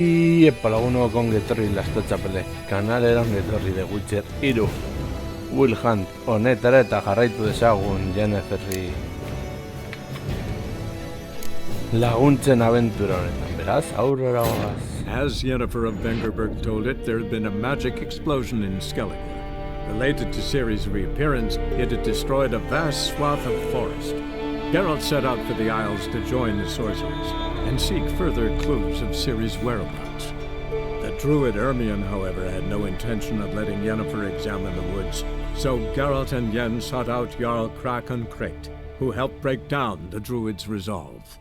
Iepa lagunok ongetorri lastotxapele, kanalera ongetorri de Witcher 3. Will Hunt, honetara eta jarraitu dezagun Jenniferri laguntzen abentura honetan, beraz, aurrera goaz. As Yennefer of Vengerberg told it, there had been a magic explosion in Skegillen. Related to Ciri's reappearance, it had destroyed a vast swath of forest. Geralt set out for the Isles to join the sorcerers and seek further clues of Ciri's whereabouts. The druid Ermion, however, had no intention of letting Yennefer examine the woods, so Geralt and Yen sought out Jarl Kraken Krate, who helped break down the druid's resolve.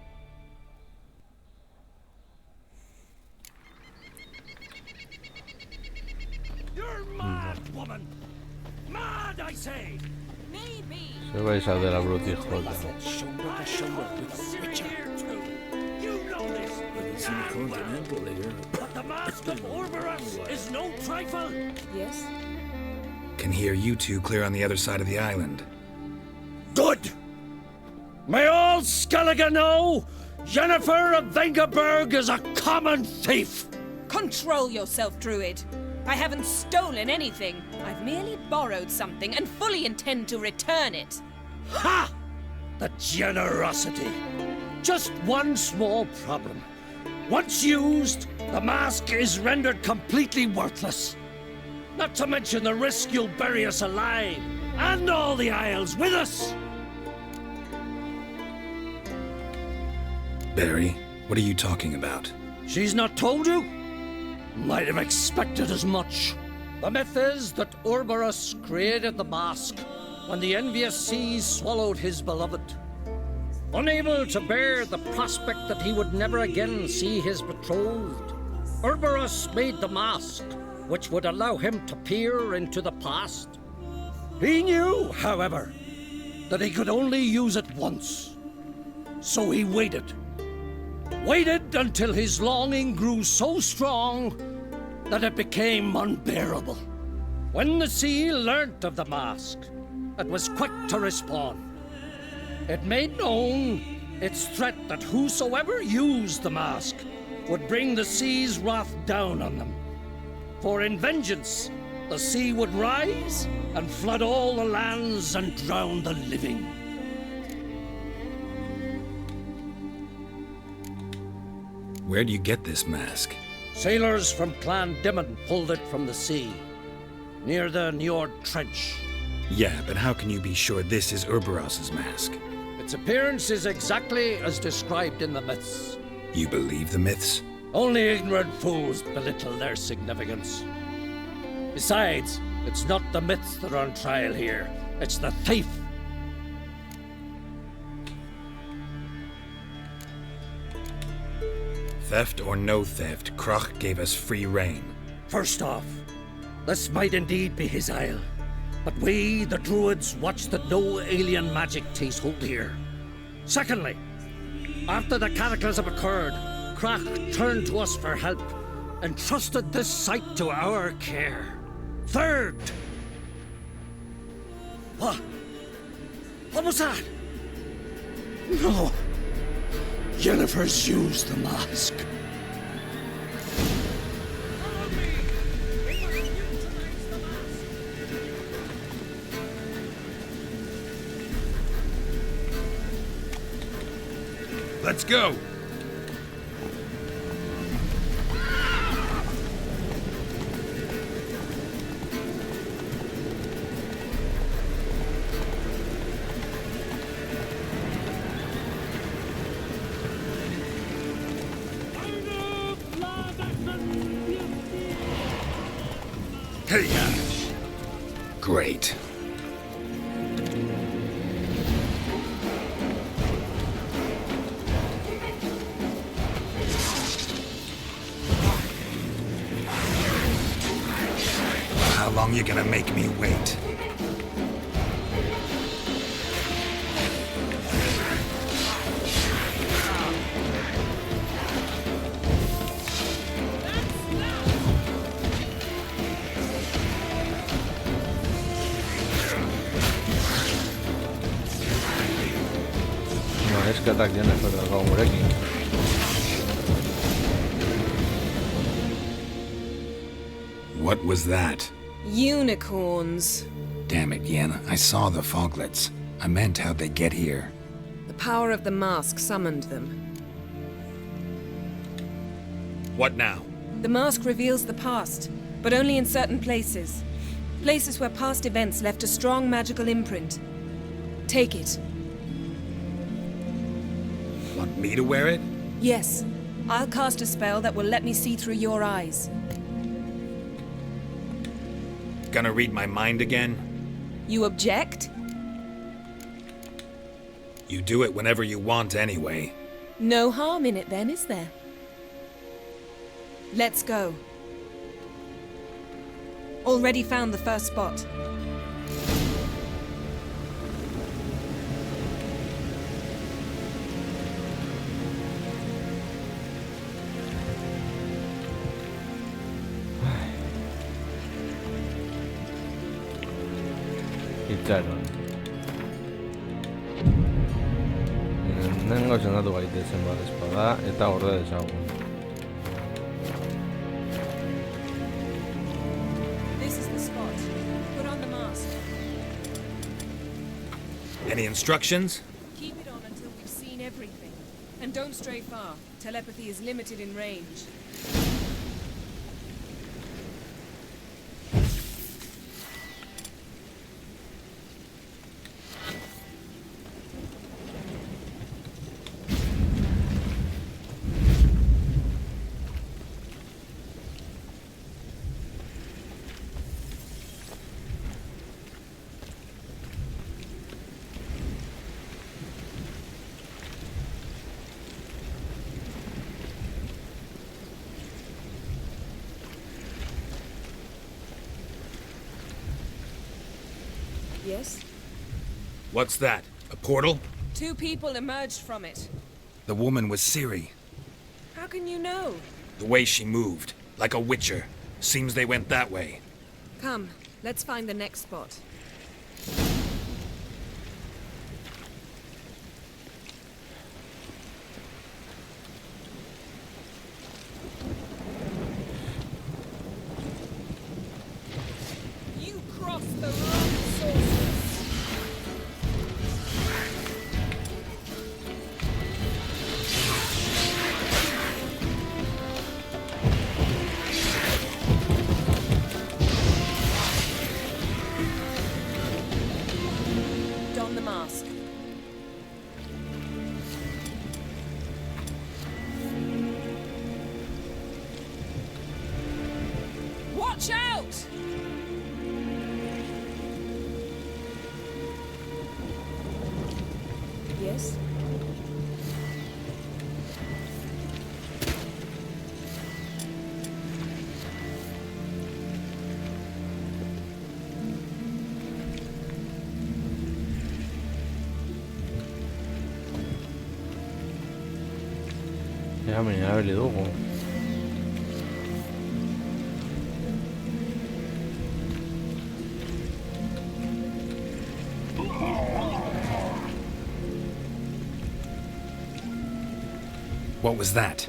You're mad, woman! Mad, I say! Maybe. Se vais a de la brutijo. Shoulder to shoulder with the Witcher. You know this. But the mask of Orberus is no trifle. Yes? Can hear you two clear on the other side of the island. Good! May all Skegillen know Yennefer of Vengerberg is a common thief! Control yourself, Druid. I haven't stolen anything. I've merely borrowed something and fully intend to return it. Ha! The generosity. Just one small problem. Once used, the mask is rendered completely worthless. Not to mention the risk you'll bury us alive, and all the Isles with us. Barry, what are you talking about? She's not told you? Might have expected as much. The myth is that Orberus created the mask when the envious seas swallowed his beloved. Unable to bear the prospect that he would never again see his betrothed, Orberus made the mask, which would allow him to peer into the past. He knew, however, that he could only use it once. So he waited. Waited until his longing grew so strong that it became unbearable. When the sea learnt of the mask, it was quick to respond. It made known its threat that whosoever used the mask would bring the sea's wrath down on them. For in vengeance, the sea would rise and flood all the lands and drown the living. Where do you get this mask? Sailors from Clan Dimon pulled it from the sea, near the Njord Trench. Yeah, but how can you be sure this is Orberos's mask? Its appearance is exactly as described in the myths. You believe the myths? Only ignorant fools belittle their significance. Besides, it's not the myths that are on trial here. It's the thief. Theft or no theft, Krach gave us free rein. First off, this might indeed be his isle. But we, the Druids, watch that no alien magic takes hold here. Secondly, after the cataclysm occurred, Krach turned to us for help and trusted this site to our care. Third... What? What was that? No. Yennefer's used the mask. Let's go! Hey! Great. How long you gonna make me wait? No, es que ataque Jennifer del gurekin. What was that? Unicorns. Damn it, Yen. I saw the foglets. I meant how'd they get here? The power of the mask summoned them. What now? The mask reveals the past, but only in certain places. Places where past events left a strong magical imprint. Take it. Want me to wear it? Yes. I'll cast a spell that will let me see through your eyes. Gonna read my mind again? You object? You do it whenever you want anyway. No harm in it then, is there? Let's go. Already found the first spot. Itxaron. Nengo zenatu gaitezen bat espada eta gorde dezagun. This is the spot. Put on the mask. Any instructions? Keep it on until we've seen everything. And don't stray far. Telepathy is limited in range. Yes? What's that? A portal? 2 people emerged from it. The woman was Ciri. How can you know? The way she moved. Like a witcher. Seems they went that way. Come, let's find the next spot. You crossed the wrong sorceress. Don the mask. Watch out! Yes? Ja, minabili dugu. What was that?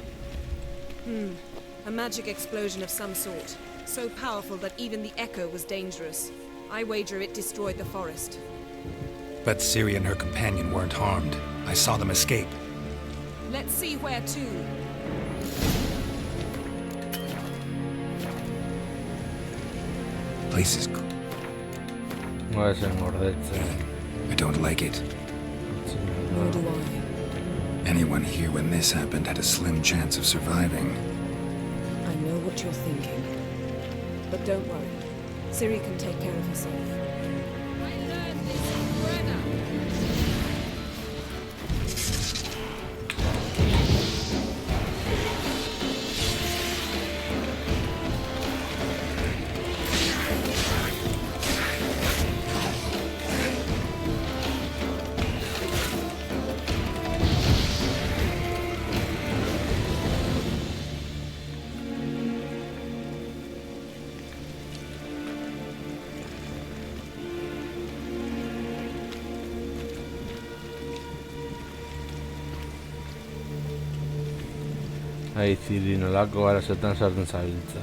A magic explosion of some sort. So powerful that even the echo was dangerous. I wager it destroyed the forest. But Ciri and her companion weren't harmed. I saw them escape. Let's see where to. Place is... Goazen gordetzen. I don't like it. Nor do I. Anyone here when this happened had a slim chance of surviving. I know what you're thinking. But don't worry. Ciri can take care of herself. I learned this from Brenna. Ai, Ciri, nolako arazoetan sartzen zabiltza.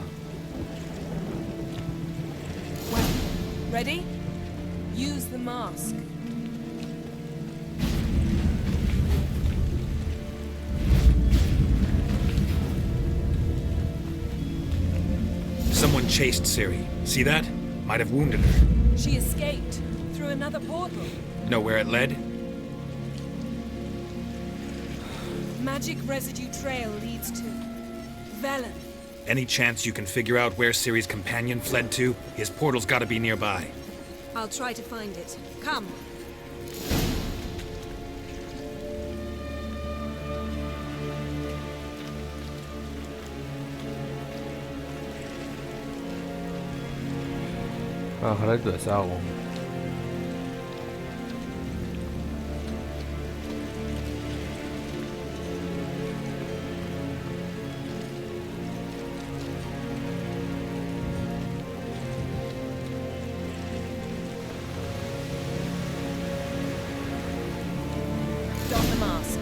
Ready? Use the mask. Someone chased Ciri. See that? Might have wounded her. She escaped through another portal. Know where it led? Magic residue trail leads to Velene. Any chance you can figure out where Ciri's companion fled to? His portal's gotta be nearby. I'll try to find it. Come. jarraitu ezagun. Don the mask.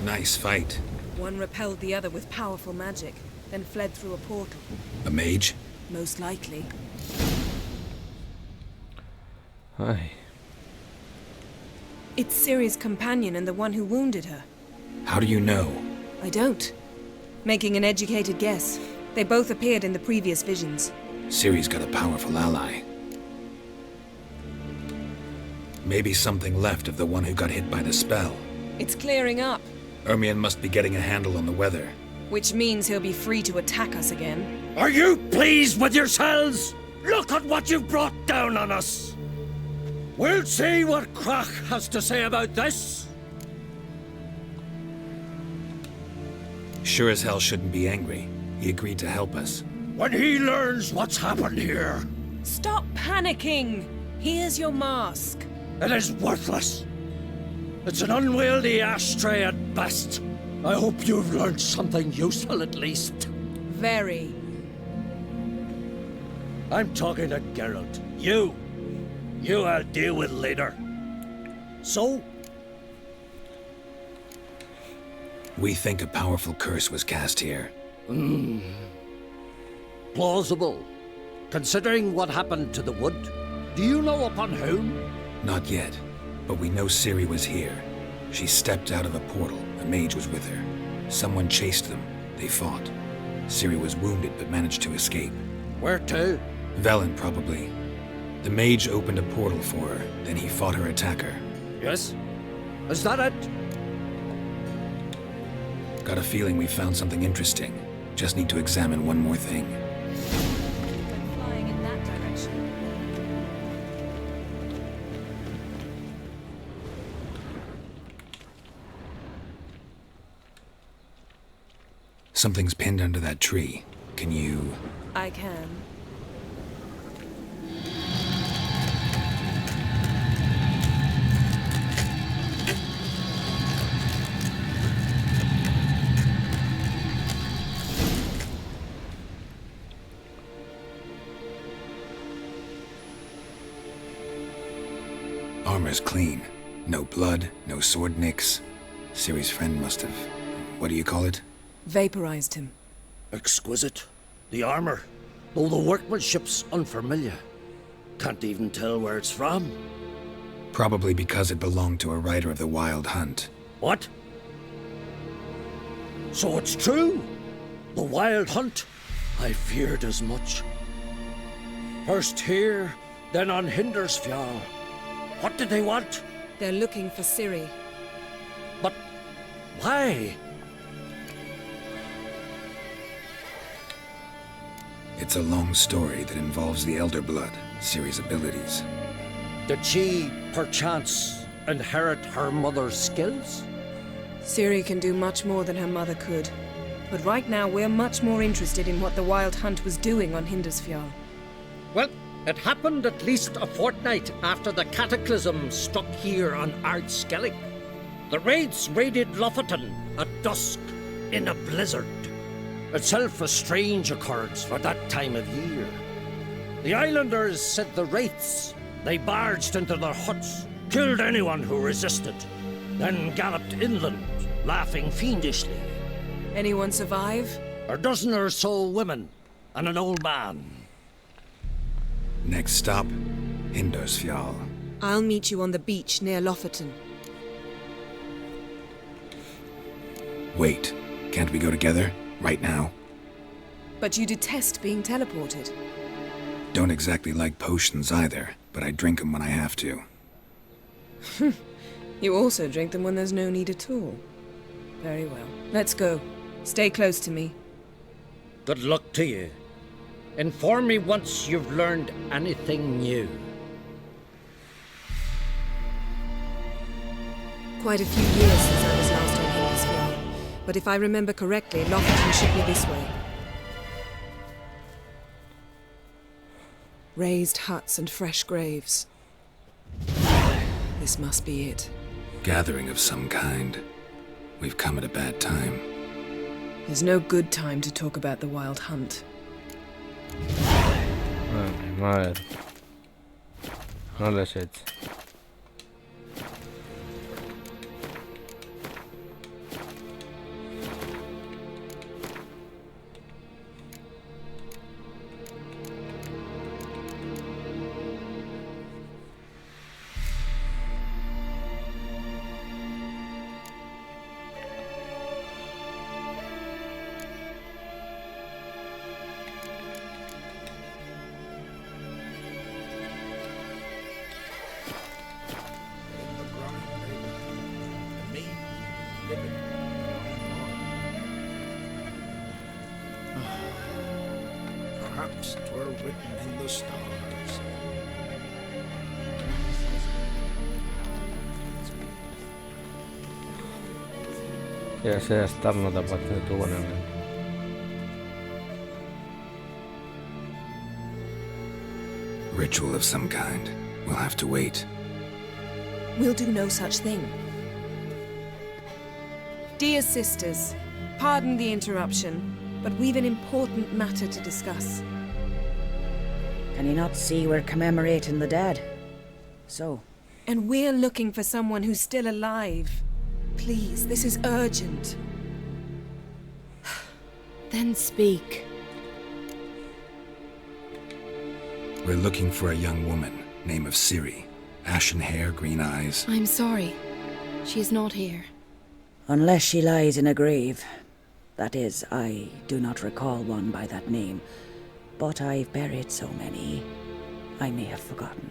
Nice fight. One repelled the other with powerful magic, then fled through a portal. A mage? Most likely. Ai. It's Ciri's companion and the one who wounded her. How do you know? I don't. Making an educated guess. They both appeared in the previous visions. Ciri's got a powerful ally. Maybe something left of the one who got hit by the spell. It's clearing up, Ermion must be getting a handle on the weather. which means he'll be free to attack us again. Are you pleased with yourselves? Look at what you've brought down on us. We'll see what Krach has to say about this. Sure as hell shouldn't be angry. He agreed to help us. When he learns what's happened here, Stop panicking! Here's your mask. it is worthless. It's an unwieldy ashtray at best. I hope you've learned something useful at least. Very. I'm talking to Geralt. You I'll deal with later. So, We think a powerful curse was cast here. plausible. Considering what happened to the wood, do you know upon whom? Not yet, but we know Ciri was here. She stepped out of a portal. A mage was with her. Someone chased them. They fought. Ciri was wounded but managed to escape. Where to? Velene, probably. The mage opened a portal for her, then he fought her attacker. Yes? Is that it? Got a feeling we found something interesting. Just need to examine one more thing. Flying in that direction. Something's pinned under that tree. Can you... I can. Armor's clean. No blood, no sword nicks. Ciri's friend must have... What do you call it? Vaporized him. Exquisite. The armor, though the workmanship's unfamiliar. Can't even tell where it's from. Probably because it belonged to a rider of the Wild Hunt. What? So it's true? The Wild Hunt? I feared as much. First here, then on Hindersfjall. What did they want? They're looking for Ciri. But why? It's a long story that involves the Elder Blood, Ciri's abilities. Did she, perchance, inherit her mother's skills? Ciri can do much more than her mother could. But right now, we're much more interested in what the Wild Hunt was doing on Hindersfjall. Well, it happened at least a fortnight after the cataclysm struck here on Skellig. The raids raided Lofoten at dusk in a blizzard. Itself a strange occurrence for that time of year. The islanders said the wraiths. They barged into their huts, killed anyone who resisted, then galloped inland, laughing fiendishly. Anyone survive? A dozen or so women, and an old man. Next stop, Hindarsfjall. I'll meet you on the beach near Lofoten. Wait, can't we go together? Right now? But you detest being teleported. Don't exactly like potions either, but I drink them when I have to. You also drink them when there's no need at all. Very well. Let's go. Stay close to me. Good luck to you. Inform me once you've learned anything new. Quite a few years since I was last on Hindarsfjall, but if I remember correctly, Lofoten should be this way. Raised huts and fresh graves. This must be it. Gathering of some kind. We've come at a bad time. There's no good time to talk about the Wild Hunt. Ay, mi madre. No les eches. Perhaps 'twere written in the stars. Ja se Aztarnak tapahtuu enemmän. Ritual of some kind. We'll have to wait. We'll do no such thing. Dear sisters, pardon the interruption, but we've an important matter to discuss. Can you not see we're commemorating the dead? So? And we're looking for someone who's still alive. Please, this is urgent. Then speak. We're looking for a young woman, name of Ciri. Ashen hair, green eyes. I'm sorry. She is not here. Unless she lies in a grave. That is, I do not recall one by that name. But I've buried so many, I may have forgotten.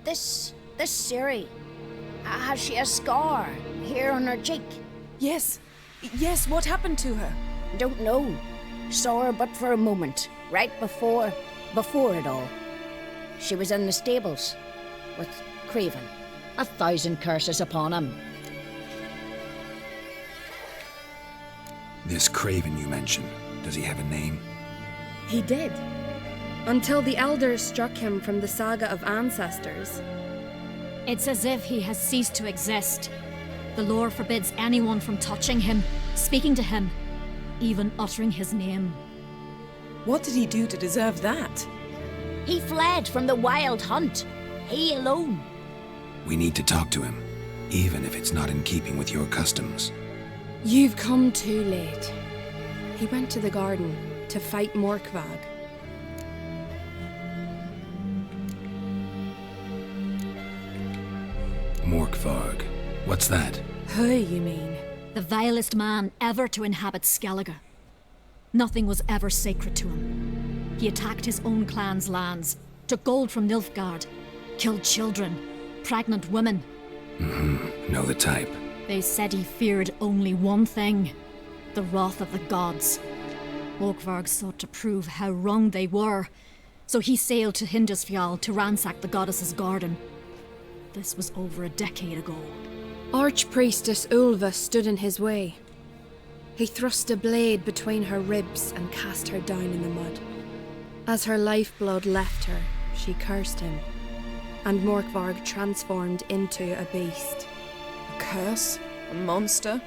This Ciri, has she a scar here on her cheek? Yes, what happened to her? Don't know. Saw her but for a moment, right before it all. She was in the stables with Craven. 1,000 curses upon him. This Craven you mentioned, does he have a name? He did. Until the elders struck him from the saga of ancestors. It's as if he has ceased to exist. The lore forbids anyone from touching him, speaking to him, even uttering his name. What did he do to deserve that? He fled from the Wild Hunt. He alone. We need to talk to him, even if it's not in keeping with your customs. You've come too late. He went to the garden to fight Morkvag. Morkvarg. What's that? Who, you mean? The vilest man ever to inhabit Skellige. Nothing was ever sacred to him. He attacked his own clan's lands, took gold from Nilfgaard, killed children, pregnant women. Know the type. They said he feared only one thing, the wrath of the gods. Morkvarg sought to prove how wrong they were, so he sailed to Hindarsfjall to ransack the goddess's garden. This was over a decade ago. Archpriestess Ulva stood in his way. He thrust a blade between her ribs and cast her down in the mud. As her lifeblood left her, she cursed him, and Morkvarg transformed into a beast. A curse? A monster?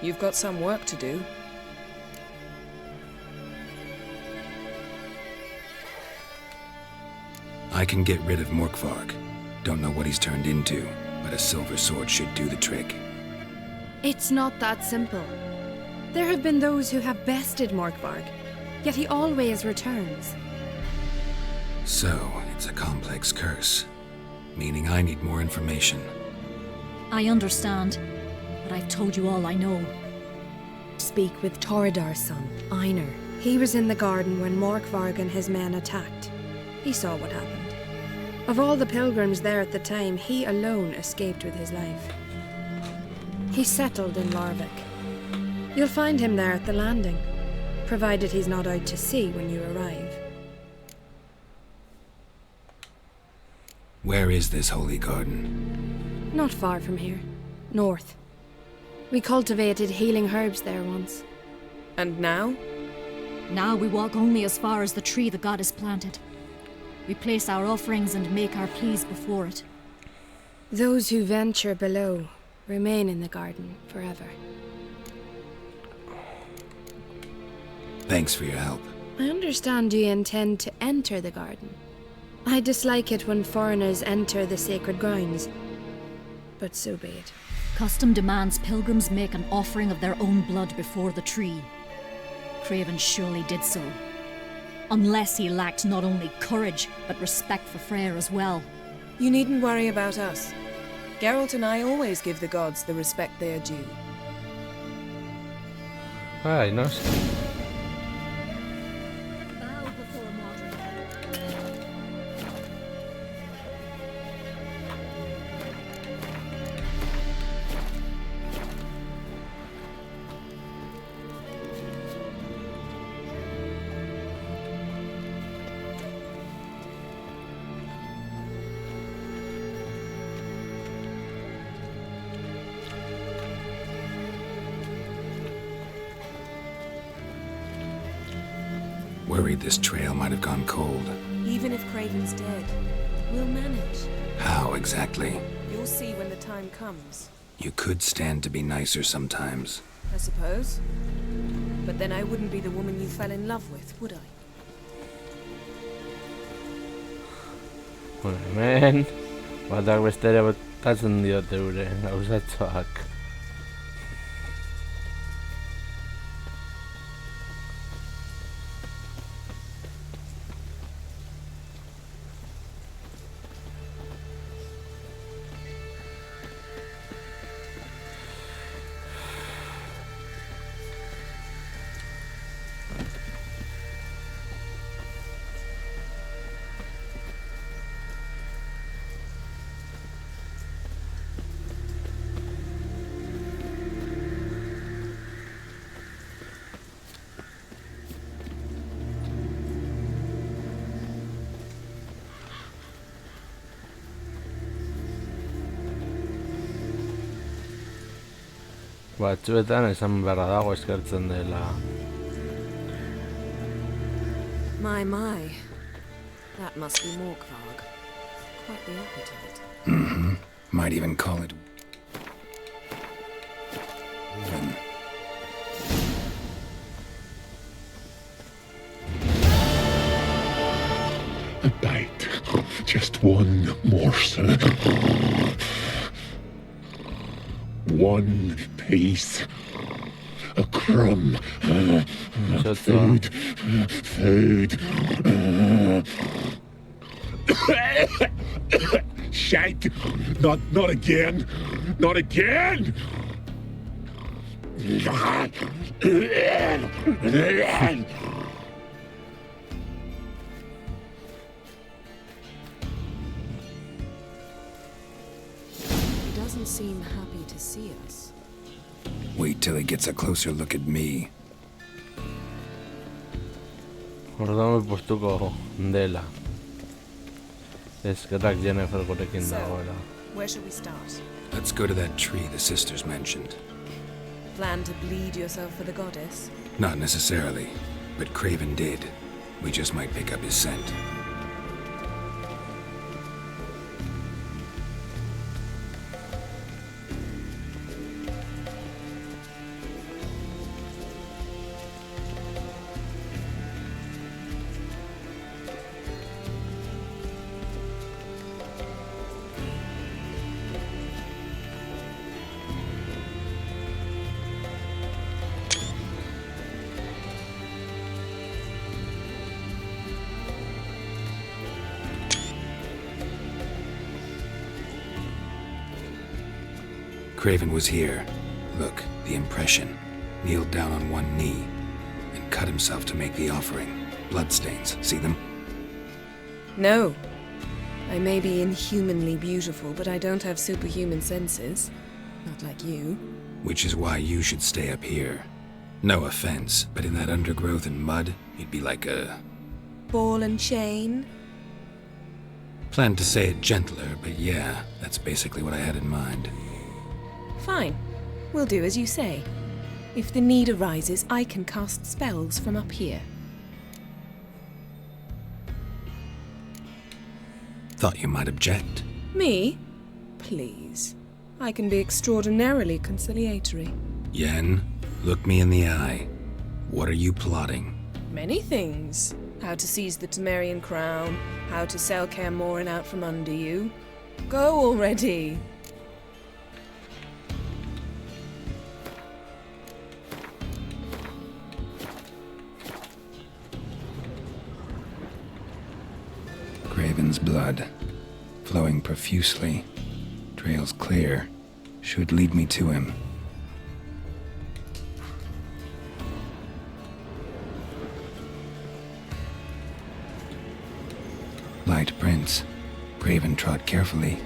You've got some work to do. I can get rid of Morkvarg. Don't know what he's turned into, but a silver sword should do the trick. It's not that simple. There have been those who have bested Morkvarg, yet he always returns. So, it's a complex curse, meaning I need more information. I understand, but I've told you all I know. Speak with Torridar's son, Einar. He was in the garden when Morkvarg and his men attacked. He saw what happened. Of all the pilgrims there at the time, he alone escaped with his life. He settled in Larvik. You'll find him there at the landing, provided he's not out to sea when you arrive. Where is this holy garden? Not far from here. North. We cultivated healing herbs there once. And now? Now we walk only as far as the tree the goddess planted. We place our offerings and make our pleas before it. Those who venture below remain in the garden forever. Thanks for your help. I understand you intend to enter the garden. I dislike it when foreigners enter the sacred grounds, but so be it. Custom demands pilgrims make an offering of their own blood before the tree. Craven surely did so. Unless he lacked not only courage, but respect for Freyr as well. You needn't worry about us. Geralt and I always give the gods the respect they are due. Ay, no sé. Bow before Mordred. Worried this trail might have gone cold. Even if Craven's dead, we'll manage. How exactly? You'll see when the time comes, You could stand to be nicer sometimes. I suppose. But then I wouldn't be the woman you fell in love with, would I? Bueno, hemen batak bestera botatzen diote gure gauzatxoak. Batzuetan esan beharra dago eskertzen dela. My. That must be Morkvarg. Quite the appetite. Mm-hmm. Might even call it... Woven. A bite. Just one morsel. One piece. A crumb. Food. Food. Shite. Not again. Not again. He doesn't seem happy to see us. Wait till he gets a closer look at me. Ordame postuko dela. Eskerrak Jennifer gurekin dagoela. Where should we start? Let's go to that tree the sisters mentioned. Plan to bleed yourself for the goddess? Not necessarily, but Craven did. We just might pick up his scent. Craven was here. Look, the impression. Kneeled down on one knee and cut himself to make the offering. Bloodstains, see them? No. I may be inhumanly beautiful, but I don't have superhuman senses. Not like you. Which is why you should stay up here. No offense, but in that undergrowth and mud, you'd be like a... Ball and chain? Planned to say it gentler, but yeah, that's basically what I had in mind. Fine. We'll do as you say. If the need arises, I can cast spells from up here. Thought you might object. Me? Please. I can be extraordinarily conciliatory. Yen, look me in the eye. What are you plotting? Many things. How to seize the Temerian crown, how to sell Kaer Morhen out from under you. Go already! Craven's blood, flowing profusely. Trails clear, should lead me to him. Light prints. Craven trod carefully.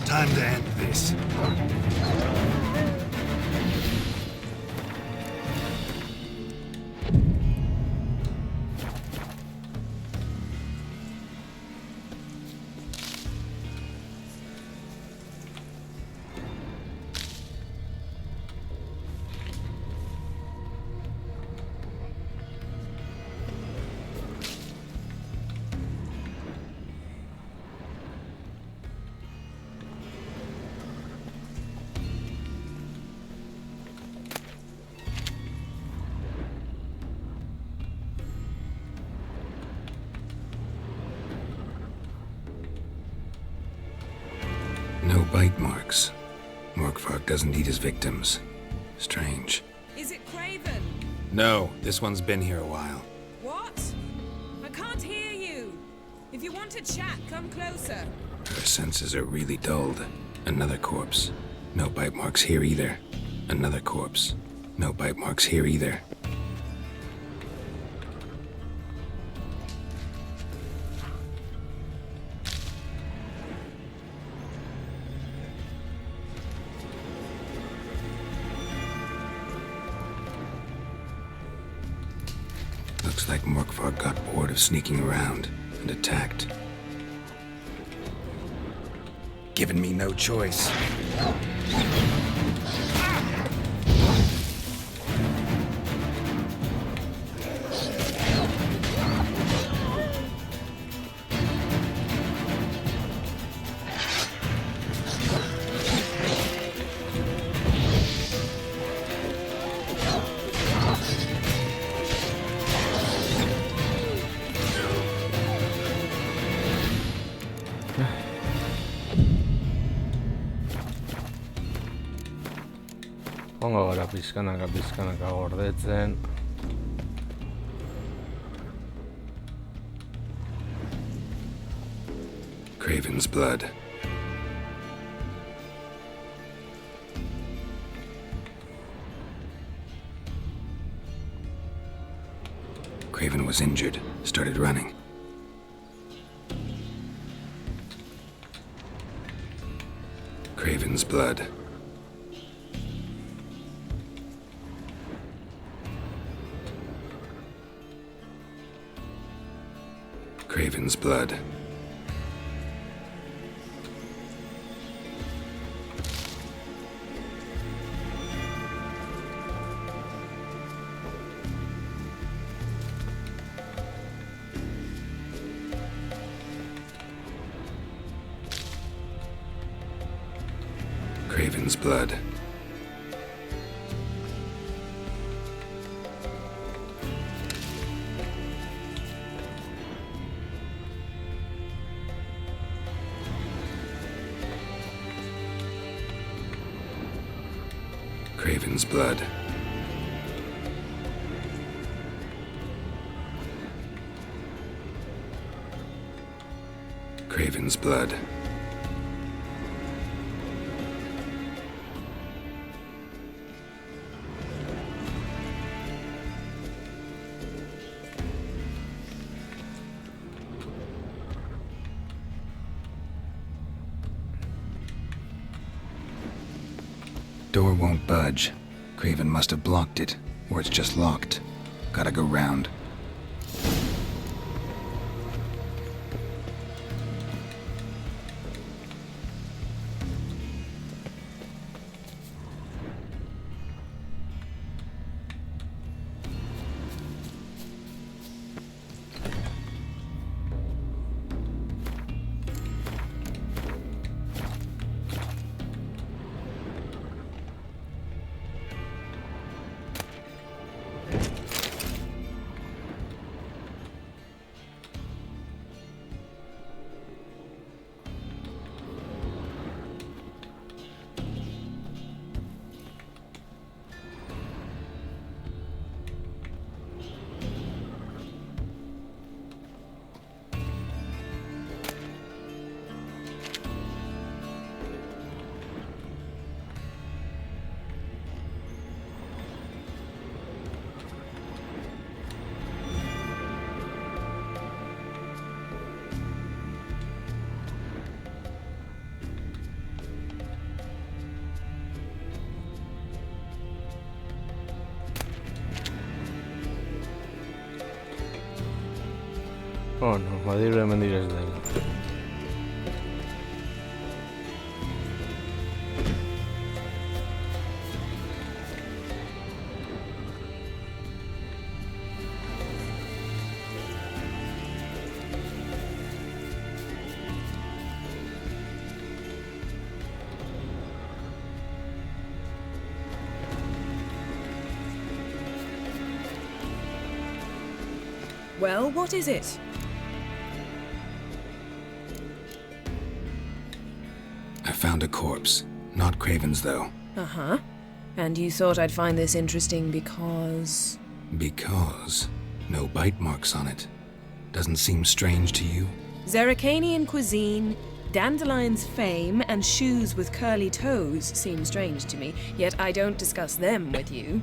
Time to end this. No bite marks. Morkvark doesn't eat his victims. Strange. Is it Craven? No, this one's been here a while. What? I can't hear you. If you want to chat, come closer. Her senses are really dulled. Another corpse. No bite marks here either. Another corpse. No bite marks here either. Looks like Morkvark got bored of sneaking around and attacked. Given me no choice. Hongo gara pizkanaka gordetzen. Craven's blood. Craven was injured, started running. Craven's blood. Craven's blood. Craven's blood. Craven's blood. Craven's blood. Door won't budge. Craven must have blocked it, or it's just locked. Gotta go round. Oh no, badirudi hemen direz dela. Well, what is it? I found a corpse. Not Craven's, though. Uh-huh. And you thought I'd find this interesting because... Because no bite marks on it. Doesn't seem strange to you? Zerrikanian cuisine, Dandelion's fame, and shoes with curly toes seem strange to me, yet I don't discuss them with you.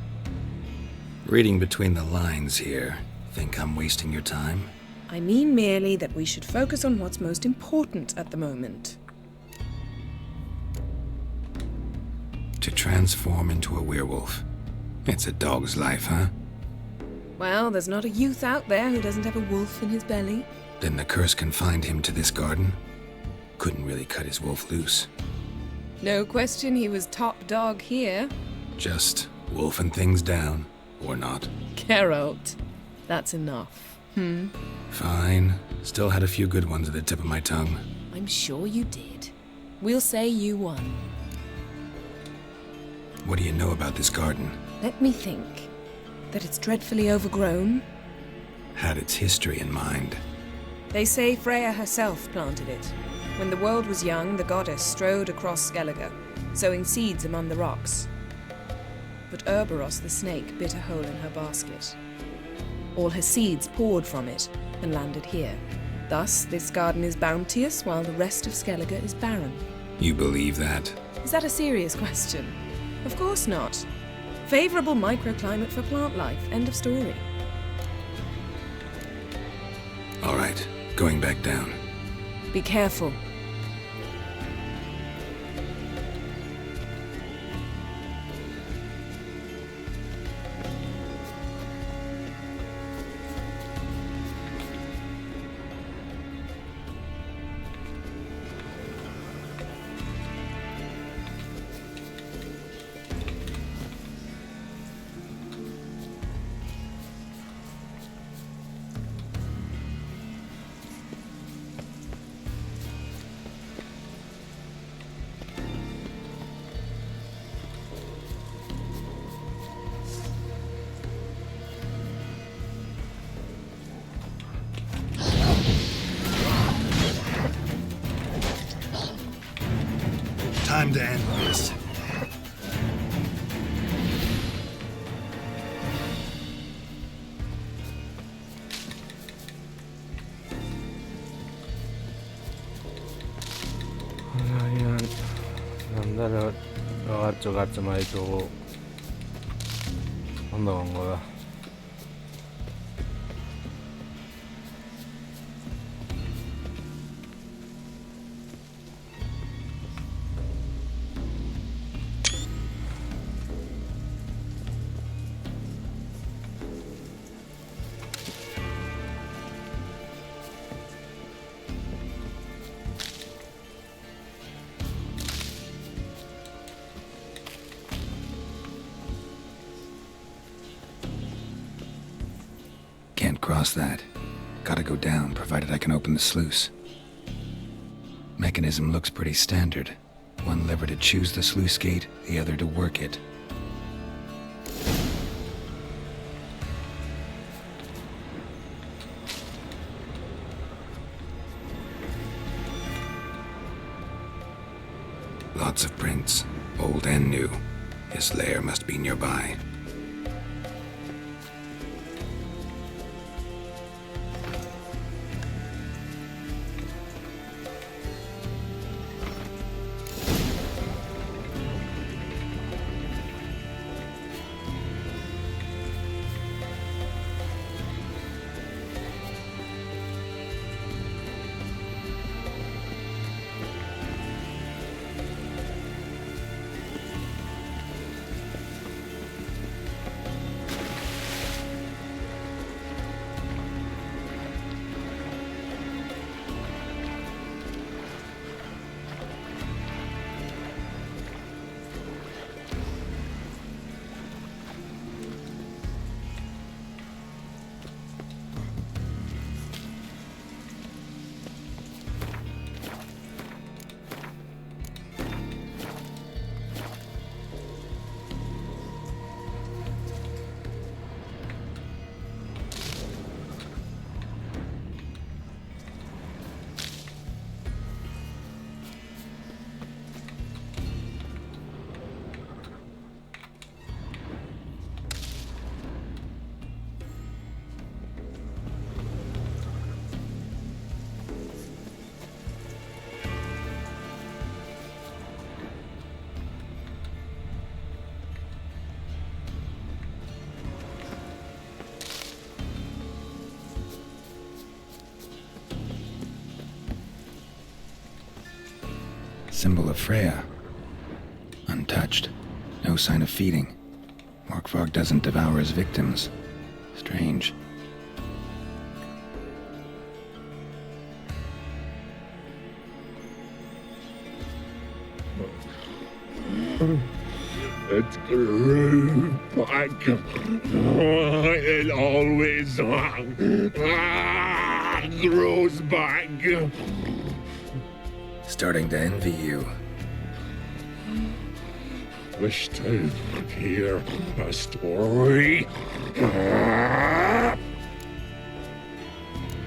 Reading between the lines here. Think I'm wasting your time? I mean merely that we should focus on what's most important at the moment. To transform into a werewolf. It's a dog's life, huh? Well, there's not a youth out there who doesn't have a wolf in his belly. Then the curse confined him to this garden? Couldn't really cut his wolf loose. No question he was top dog here. Just wolfing things down, or not. Geralt, that's enough. Fine. Still had a few good ones at the tip of my tongue. I'm sure you did. We'll say you won. What do you know about this garden? Let me think. That it's dreadfully overgrown. Had its history in mind. They say Freya herself planted it. When the world was young, the goddess strode across Skellige, sowing seeds among the rocks. But Ouroboros the snake bit a hole in her basket. All her seeds poured from it and landed here. Thus, this garden is bounteous while the rest of Skellige is barren. You believe that? Is that a serious question? Of course not. Favorable microclimate for plant life. End of story. All right, going back down. Be careful. stand this. Andare gartxo maitugu ondo gongo da. Can't cross that. Gotta go down, provided I can open the sluice. Mechanism looks pretty standard. One lever to choose the sluice gate, the other to work it. Lots of prints, old and new. His lair must be nearby. Symbol of Freya. Untouched. No sign of feeding. Morkvarg doesn't devour his victims. Strange. It grew back. It always grows back. Starting to envy you. Wish to hear a story?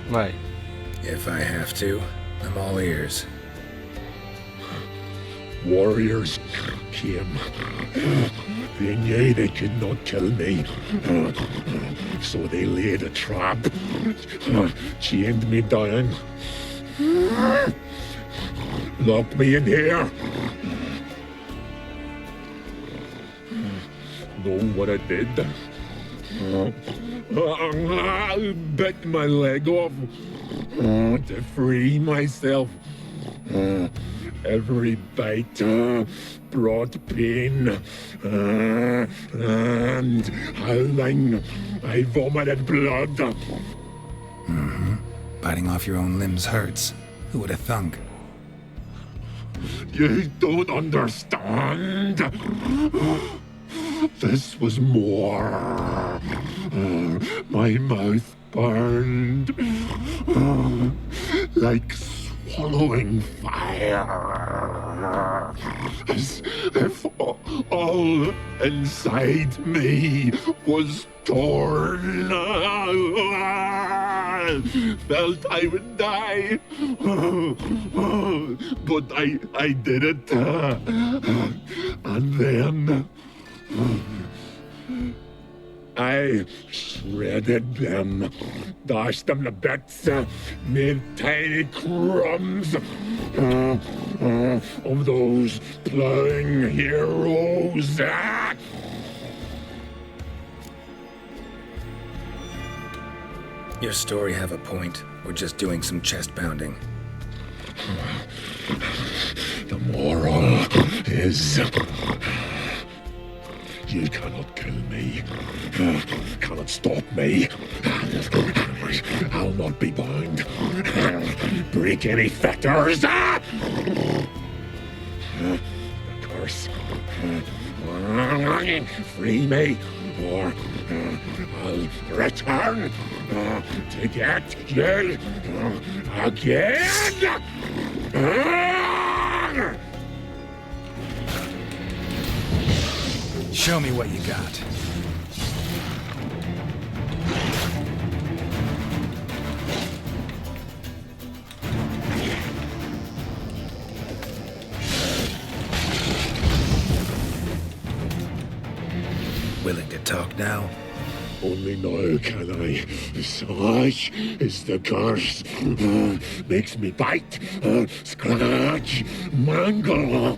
Right. If I have to, I'm all ears. Warriors came. They knew they could not kill me. So they laid a trap. Chained me down. Locked me in here. Know what I did? I bit my leg off to free myself. Every bite brought pain, and howling, I vomited blood. Mm-hmm. Biting off your own limbs hurts. Who would have thunk? You don't understand. This was more. My mouth burned like swallowing fire, as if all inside me was torn Felt I would die. But I did it. And then I shredded them, dashed them to bits, made tiny crumbs of those plowing heroes. Your story have a point. We're just doing some chest pounding. The moral is... You cannot kill me. Cannot stop me. I'll not be bound. Break any fetters. The curse. Free me, or I'll return to get you again. Show me what you got. Willing to talk now? Only now can I. Such is the curse. Makes me bite, scratch, mangle,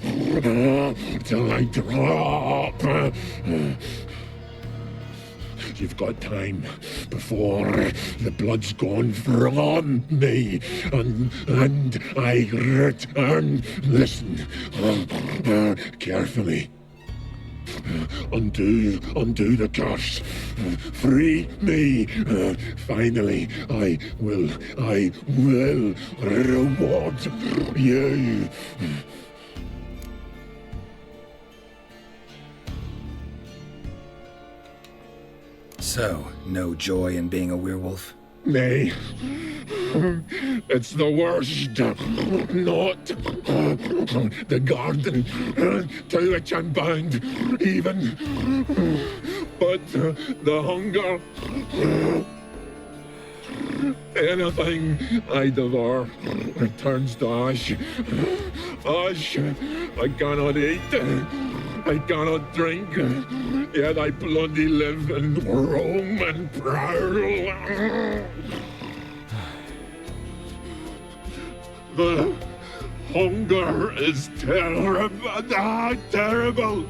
till I drop. You've got time before the blood's gone from me, and I return. Listen, carefully. Undo the curse. Free me. Finally, I will reward you. So, no joy in being a werewolf? Nay. It's the worst. Not the garden to which I'm bound, even. But the hunger. Anything I devour returns to ash. Ash I cannot eat. I cannot drink. Yet I bloody live and roam and prowl. The hunger is terrible. Terrible.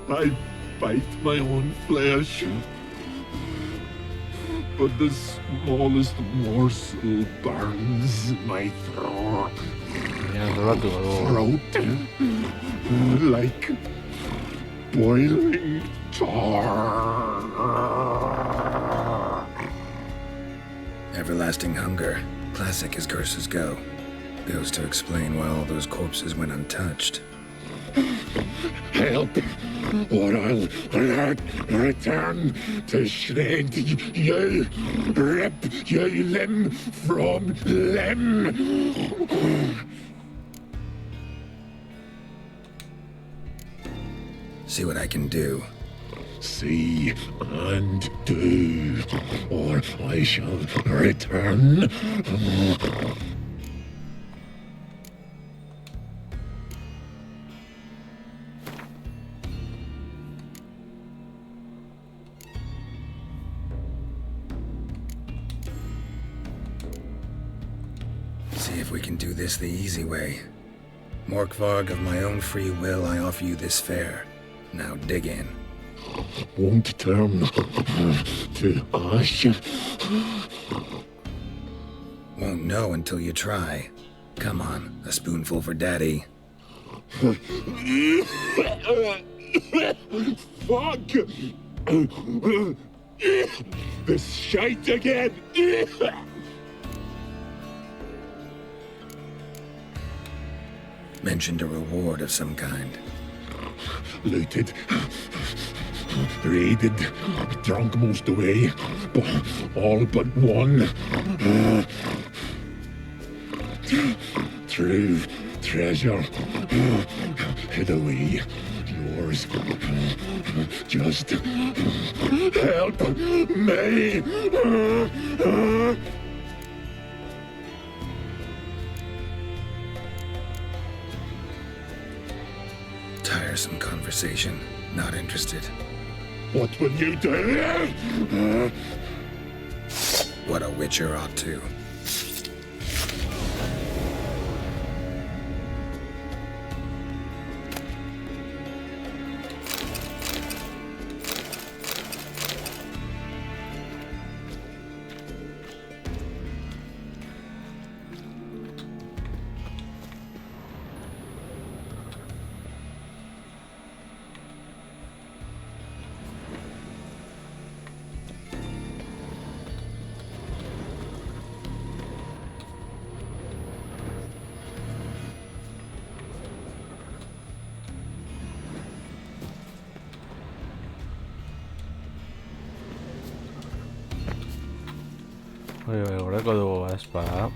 I bite my own flesh, but the smallest morsel burns my throat. Like boiling tar. Everlasting hunger. Classic as curses go. Goes to explain why all those corpses went untouched. Help, or I'll return to shred you, rip you limb from limb. See what I can do. See and do, or I shall return. See if we can do this the easy way. Morkvarg, of my own free will, I offer you this fare. Now dig in. Won't turn to ash. Won't know until you try. Come on, a spoonful for Daddy. Fuck! This shite again! Mentioned a reward of some kind. Looted, raided, drunk most away, but all but one. True treasure hid away. yours. Just help me. Tiresome conversation. Not interested. What will you do? What a witcher ought to. Gureko dugu espada.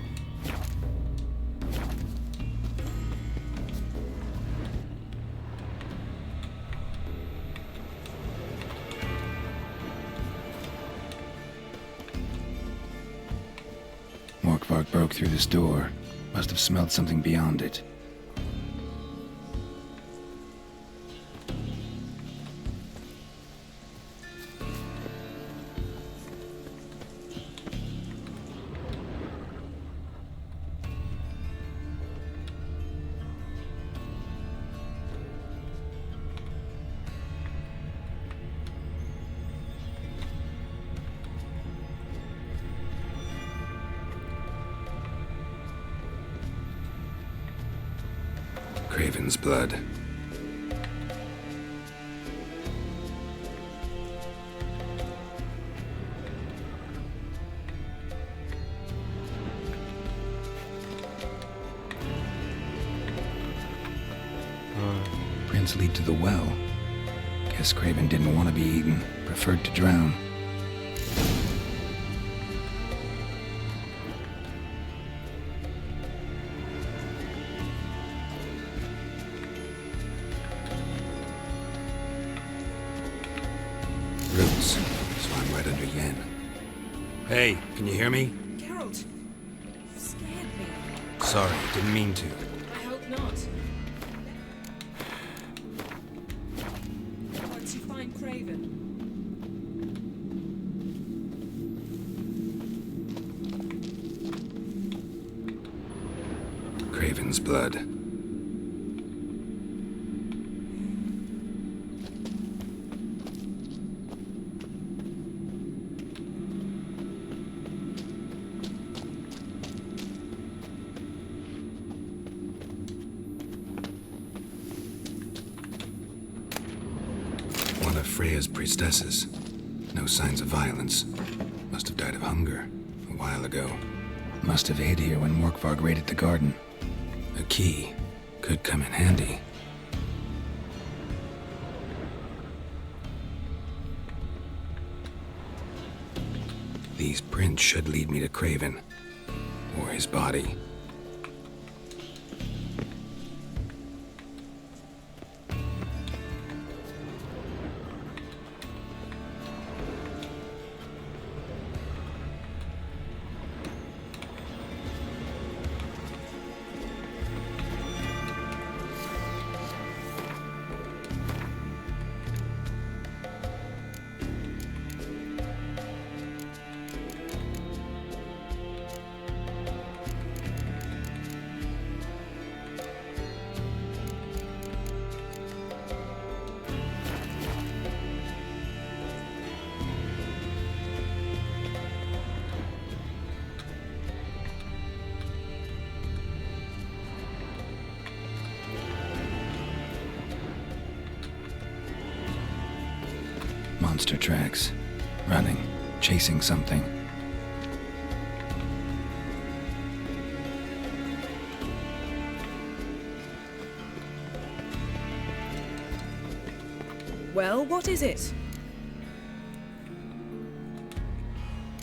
Morkvark broke through this door. Must have smelled something beyond it. Craven's blood. Prints lead to the well. Guess Craven didn't want to be eaten. Preferred to drown. Roots, so I'm right under Yen. Hey, can you hear me? Geralt, you scared me. Sorry, didn't mean to. I hope not. Once you find Craven, Craven's blood. One of Freya's priestesses. No signs of violence. Must have died of hunger a while ago. Must have hid here when Morkvark raided the garden. A key could come in handy. These prints should lead me to Craven. Or his body. Monster tracks. Running. Chasing something. well, what is it?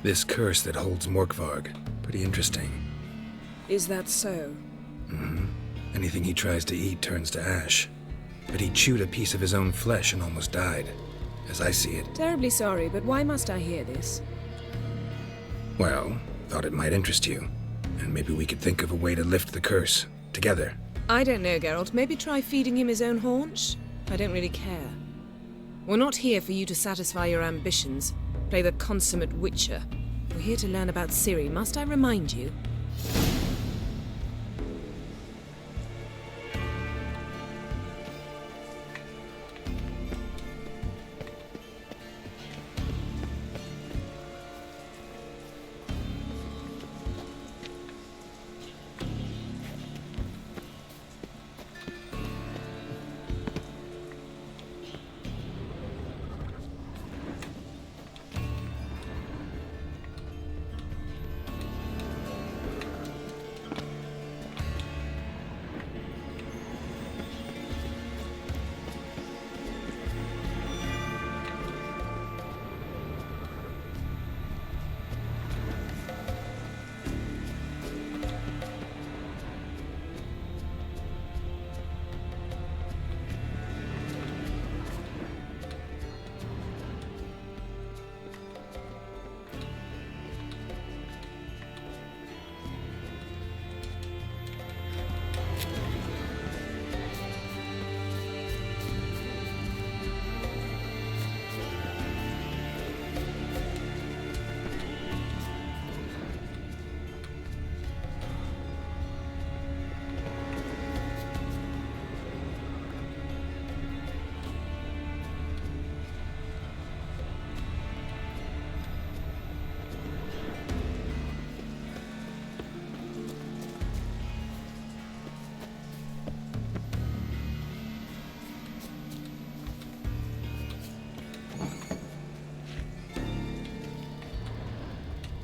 This curse that holds Morkvarg. Pretty interesting. Is that so? Mm-hmm. Anything he tries to eat turns to ash. but he chewed a piece of his own flesh and almost died, as I see it. Terribly sorry, but why must I hear this? Well, thought it might interest you, and maybe we could think of a way to lift the curse, together. I don't know, Geralt. Maybe try feeding him his own haunch? I don't really care. We're not here for you to satisfy your ambitions, play the consummate witcher. We're here to learn about Ciri, must I remind you?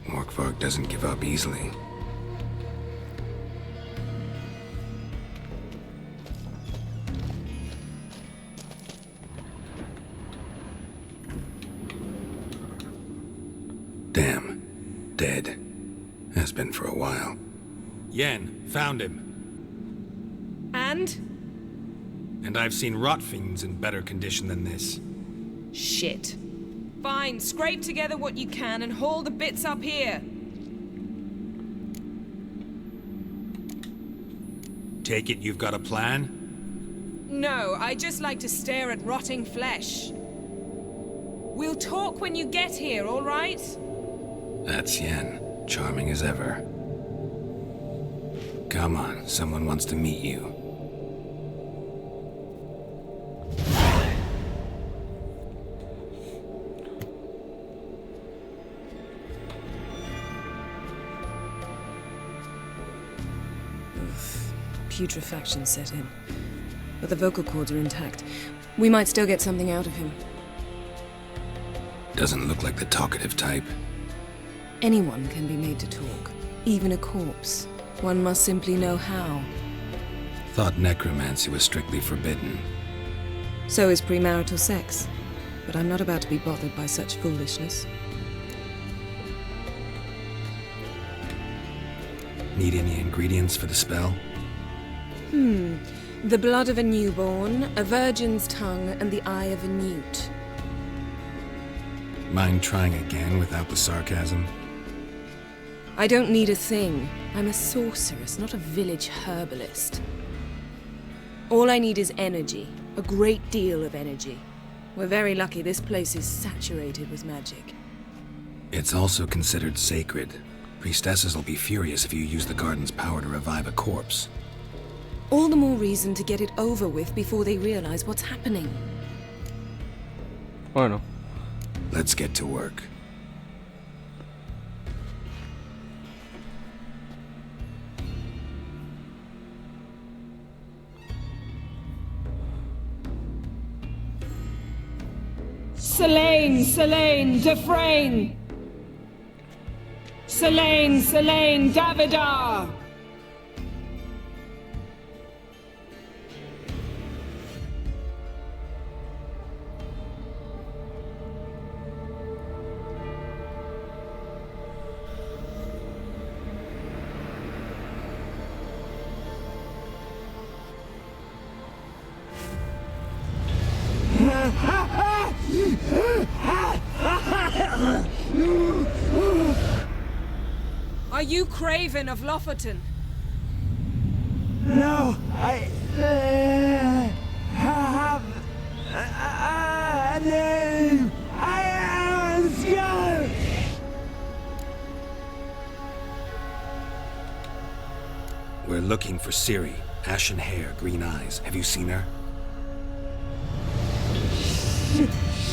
Morkvarg doesn't give up easily. Damn. Dead. Has been for a while. Yen, found him. And? And I've seen rot fiends in better condition than this. Shit. Fine, scrape together what you can and haul the bits up here. Take it you've got a plan? No, I just like to stare at rotting flesh. We'll talk when you get here, all right? That's Yen. Charming as ever. Come on, someone wants to meet you. Putrefaction set in. But the vocal cords are intact. We might still get something out of him. Doesn't look like the talkative type. Anyone can be made to talk. Even a corpse. One must simply know how. Thought necromancy was strictly forbidden. So is premarital sex. But I'm not about to be bothered by such foolishness. Need any ingredients for the spell? The blood of a newborn, a virgin's tongue, and the eye of a newt. Mind trying again without the sarcasm? I don't need a thing. I'm a sorceress, not a village herbalist. All I need is energy. A great deal of energy. We're very lucky this place is saturated with magic. It's also considered sacred. Priestesses will be furious if you use the garden's power to revive a corpse. All the more reason to get it over with before they realize what's happening. Bueno. Let's get to work. Selene, Selene, Defrain! Selene, Selene, Davidar! Are you Craven of Lofoten? No, I have a name. I am a Skegillen. We're looking for Ciri. Ashen hair, green eyes. Have you seen her?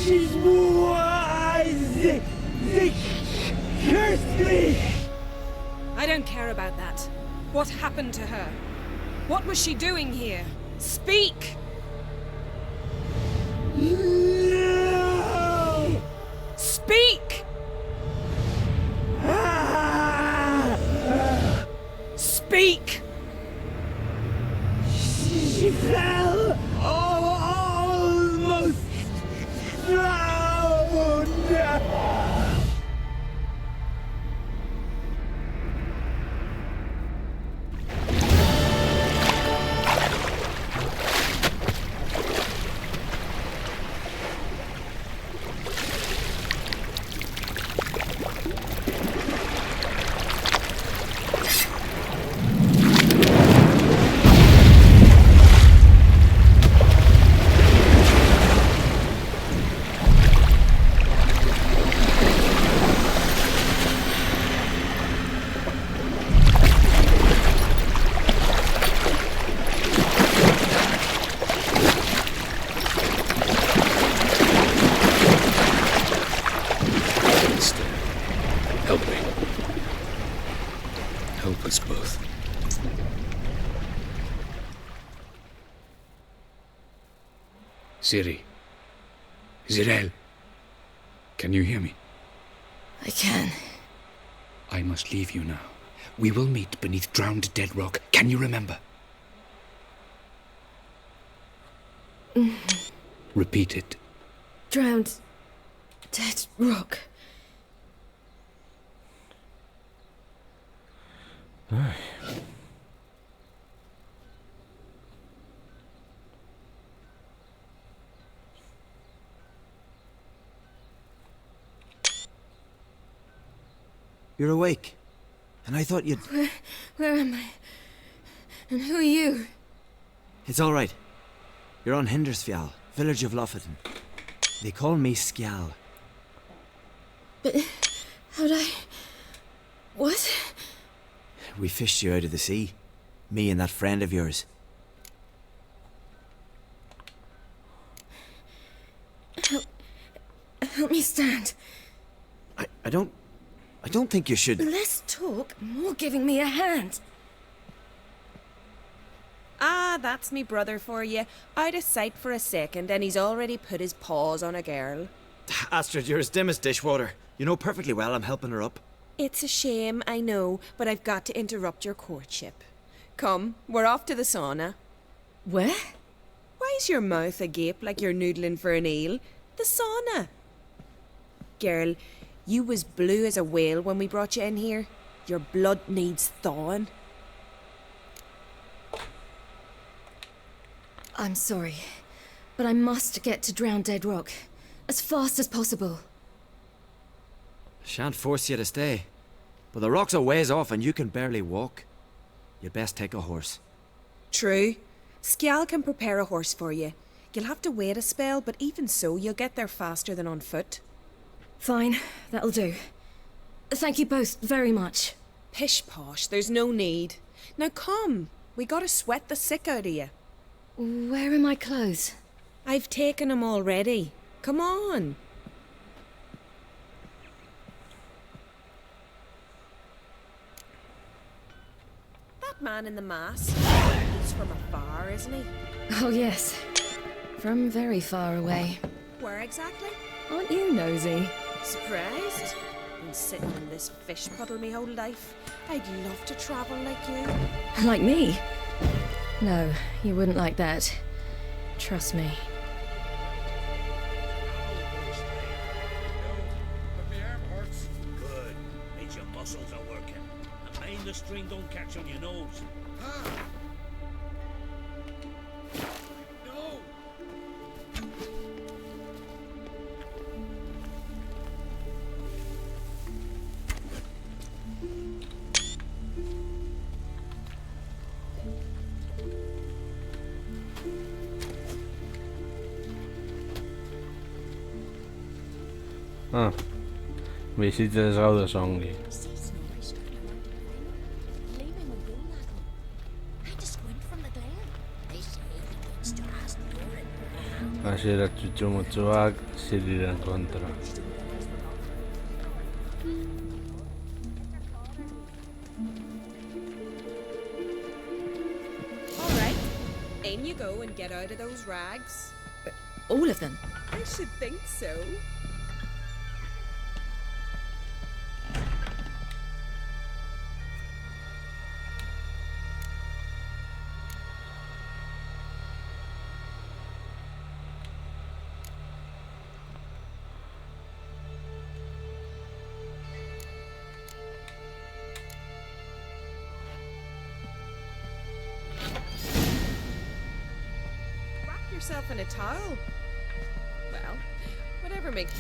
She's wise. They cursed me. I don't care about that. What happened to her? What was she doing here? Speak! No! Speak! Speak! She fell almost drowned. Help me. Help us both. Ciri. Zirel. Can you hear me? I can. I must leave you now. We will meet beneath drowned dead rock. Can you remember? Repeat it. Drowned. Dead rock. You're awake. And I thought you'd... Where am I? And who are you? It's all right. You're on Hindersfjall, village of Lofoten. They call me Skjal. But how'd I... What? We fished you out of the sea. Me and that friend of yours. Help me stand. I don't think you should... Less talk, more giving me a hand. Ah, that's me brother for you. Out of sight for a second, and he's already put his paws on a girl. Astrid, you're as dim as dishwater. You know perfectly well I'm helping her up. It's a shame, I know, but I've got to interrupt your courtship. Come, we're off to the sauna. Where? Why's your mouth agape like you're noodling for an eel? The sauna. Girl, you was blue as a whale when we brought you in here. Your blood needs thawing. I'm sorry, but I must get to Drowned Dead Rock as fast as possible. Shan't force you to stay. But the rock's a ways off and you can barely walk. You'd best take a horse. True. Skjal can prepare a horse for you. You'll have to wait a spell, but even so, you'll get there faster than on foot. Fine, that'll do. Thank you both very much. Pish posh, there's no need. Now come, we gotta sweat the sick out of you. Where are my clothes? I've taken them already. Come on. That man in the mask, he's from afar, isn't he? Oh yes, from very far away. Where exactly? Aren't you nosy? Surprised? Been sitting in this fish puddle me whole life. I'd love to travel like you. Like me? No, you wouldn't like that. Trust me. Good. Means your muscles are working. And mind the string don't catch on your nose. No! Ah, bizitzez gaude zongi. Hasiera txutxumutxuak Cirien kontra. Alright, in you go and get out of those rags. All of them? I should think so. Yourself in a towel. Well, whatever makes.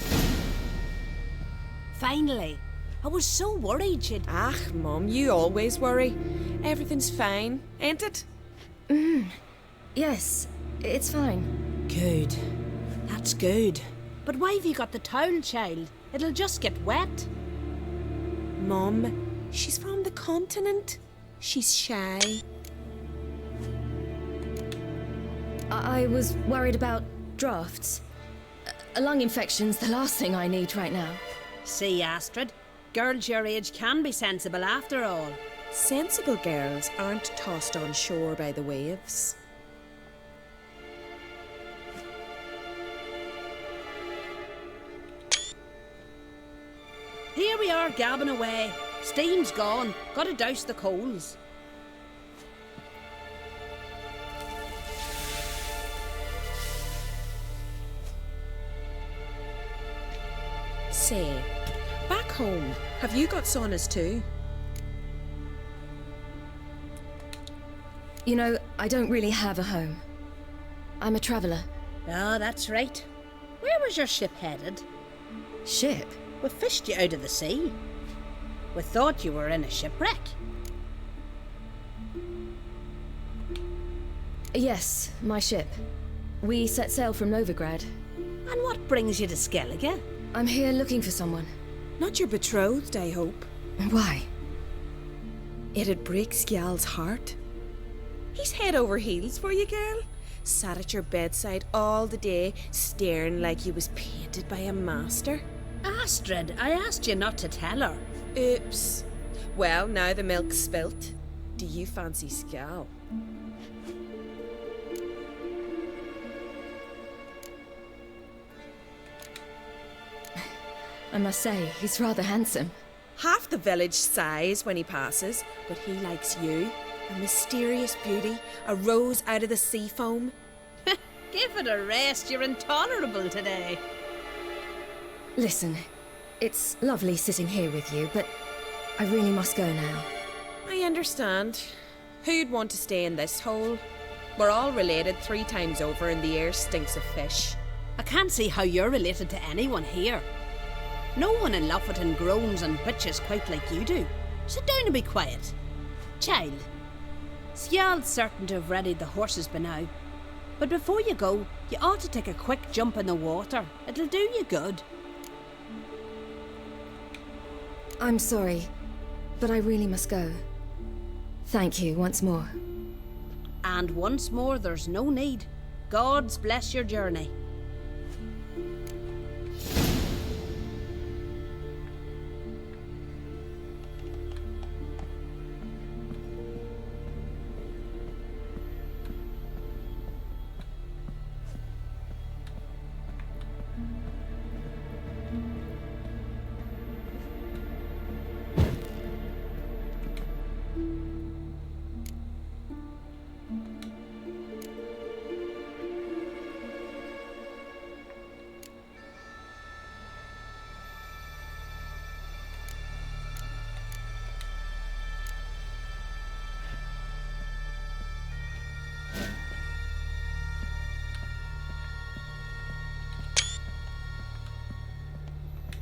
Finally. I was so worried you'd. Ah, Mum, you always worry. Everything's fine, ain't it? Yes, it's fine. Good. That's good. But why have you got the towel, child? It'll just get wet. Mum, she's from the continent. She's shy. I was worried about drafts. Lung infection's the last thing I need right now. See, Astrid, girls your age can be sensible after all. Sensible girls aren't tossed on shore by the waves. Here we are gabbing away. Steam's gone. Gotta douse the coals. Say, back home, have you got saunas too? You know, I don't really have a home. I'm a traveller. Ah, that's right. Where was your ship headed? Ship? We fished you out of the sea. We thought you were in a shipwreck. Yes, my ship. We set sail from Novigrad. And what brings you to Skellige? I'm here looking for someone. Not your betrothed, I hope. Why? It'd break Skjal's heart. He's head over heels for you, girl. Sat at your bedside all the day, staring like he was painted by a master. Astrid, I asked you not to tell her. Oops. Well, now the milk's spilt. Do you fancy Skjal? I must say, he's rather handsome. Half the village sighs when he passes, but he likes you. A mysterious beauty, a rose out of the sea foam. Give it a rest, you're intolerable today. Listen, it's lovely sitting here with you, but I really must go now. I understand. Who'd want to stay in this hole? We're all related 3 times over and the air stinks of fish. I can't see how you're related to anyone here. No one in Lofoten groans and bitches quite like you do. Sit down and be quiet. Child, Skjal's certain to have readied the horses by now. But before you go, you ought to take a quick jump in the water. It'll do you good. I'm sorry, but I really must go. Thank you once more. And once more, there's no need. God's bless your journey.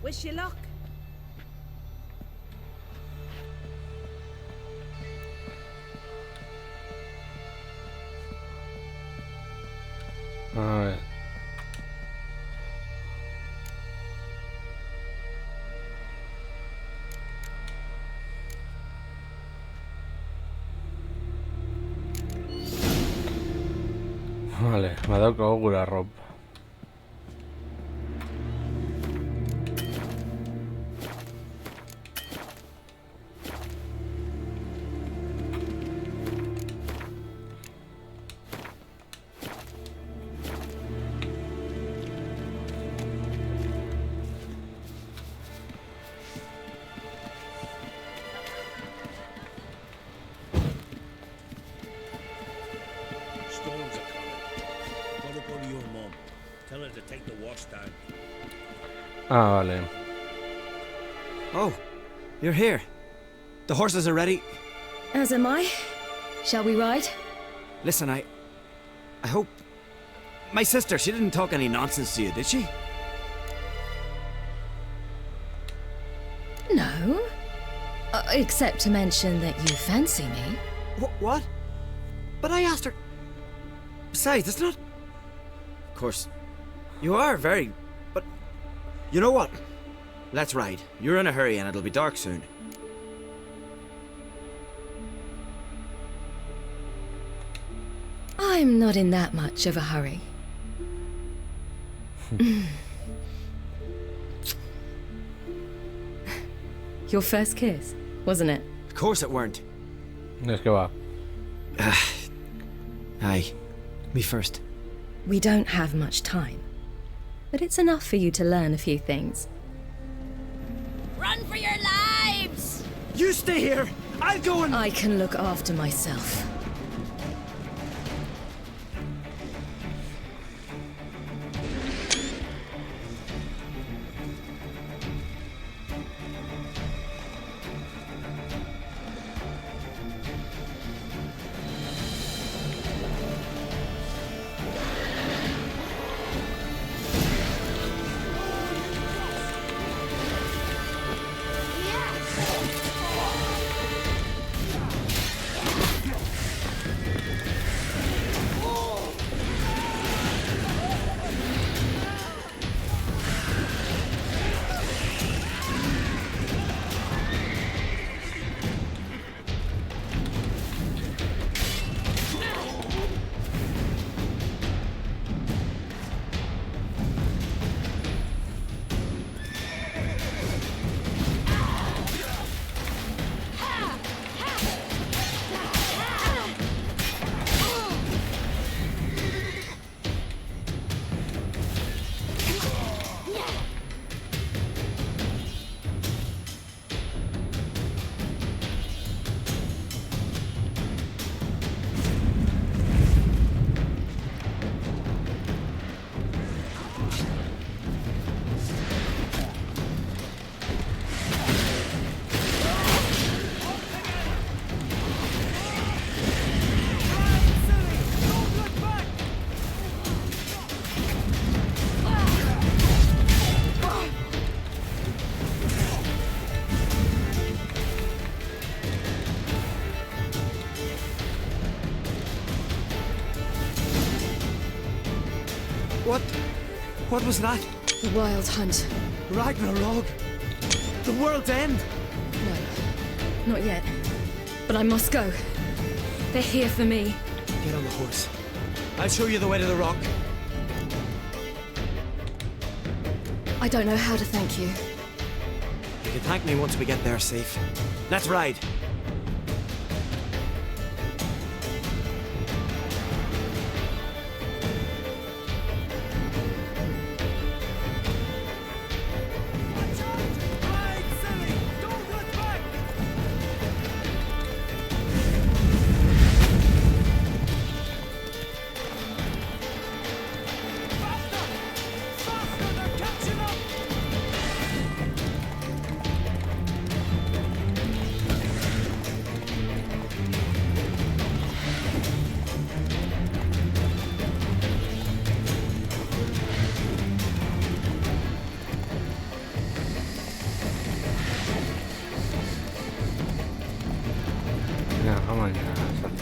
Wish you luck. A ver. Vale, badaukagu gure arropa. Storms are coming. Gotta go to your mum. Tell her to take the wash down. Ah, vale. Oh, you're here. The horses are ready. As am I. Shall we ride? Listen, I hope... My sister, she didn't talk any nonsense to you, did she? No. Except to mention that you fancy me. What? But I asked her... Besides, it's not... Of course, you are very... But... You know what? Let's ride. You're in a hurry and it'll be dark soon. I'm not in that much of a hurry. Your first kiss, wasn't it? Of course it weren't. Es que va. Aye. Me first. We don't have much time. But it's enough for you to learn a few things. Run for your lives! You stay here! I'll go and... I can look after myself. What was that? The Wild Hunt. Ragnarok? The world's end? No, not yet. But I must go. They're here for me. Get on the horse. I'll show you the way to the rock. I don't know how to thank you. You can thank me once we get there safe. Let's ride.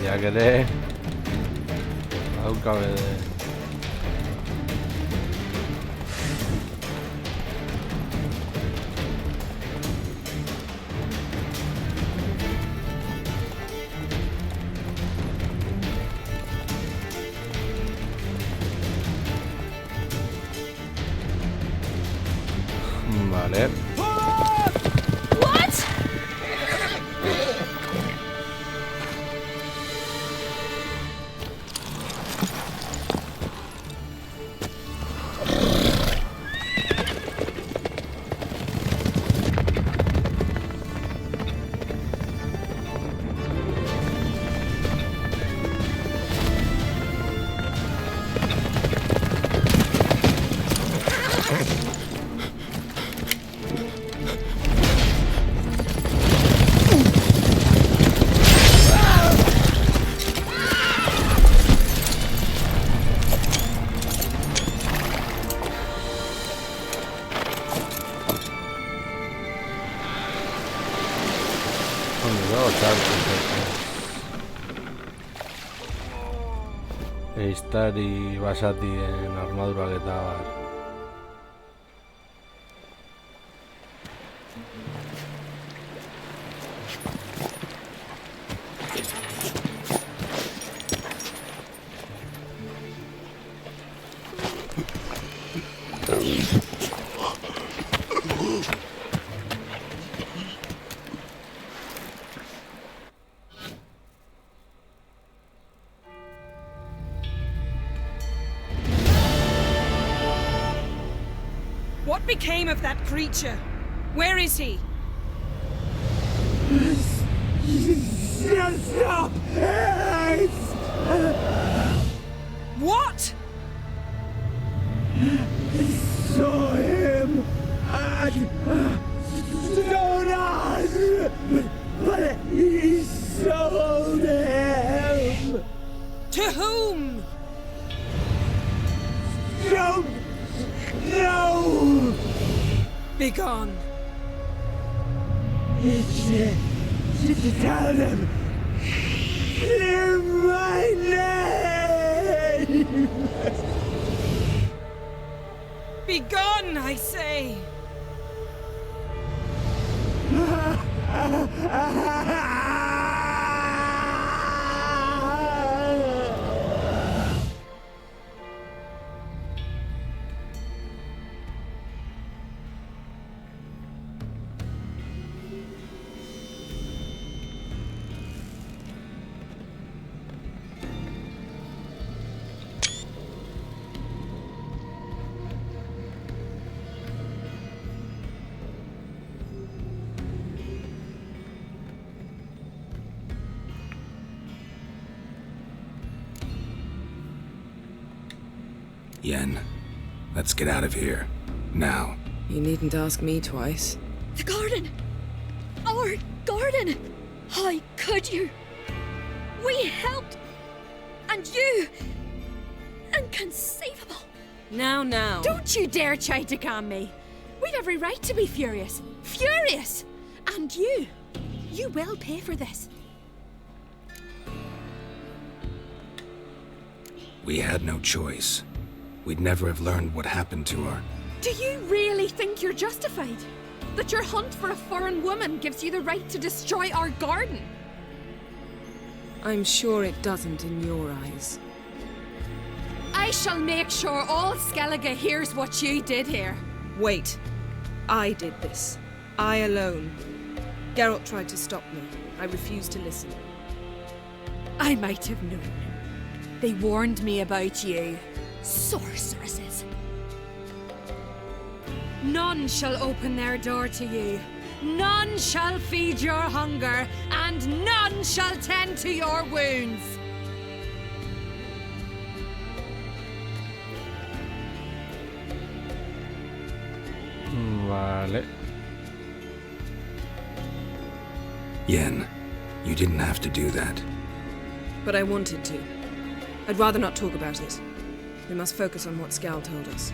Ya quedé. A un cabe de... Vale. What? Eistari basatien armadurak eta bar. What became of that creature? Where is he? Stop! What? Saw him at Stonas, but he sold him. To whom? Don't know. Begone. Tell them. Clear my name. Begone, I say. Yen, let's get out of here. Now. You needn't ask me twice. The garden! Our garden! How could you? We helped! And you! Inconceivable! Now. Don't you dare try to calm me. We'd every right to be furious. Furious! And you will pay for this. We had no choice. We'd never have learned what happened to her. Do you really think you're justified? That your hunt for a foreign woman gives you the right to destroy our garden? I'm sure it doesn't in your eyes. I shall make sure all Skellige hears what you did here. Wait. I did this. I alone. Geralt tried to stop me. I refused to listen. I might have known. They warned me about you. Sorceresses. None shall open their door to you. None shall feed your hunger, and none shall tend to your wounds. Vale. Yen, you didn't have to do that. But I wanted to. I'd rather not talk about it. We must focus on what Skal told us.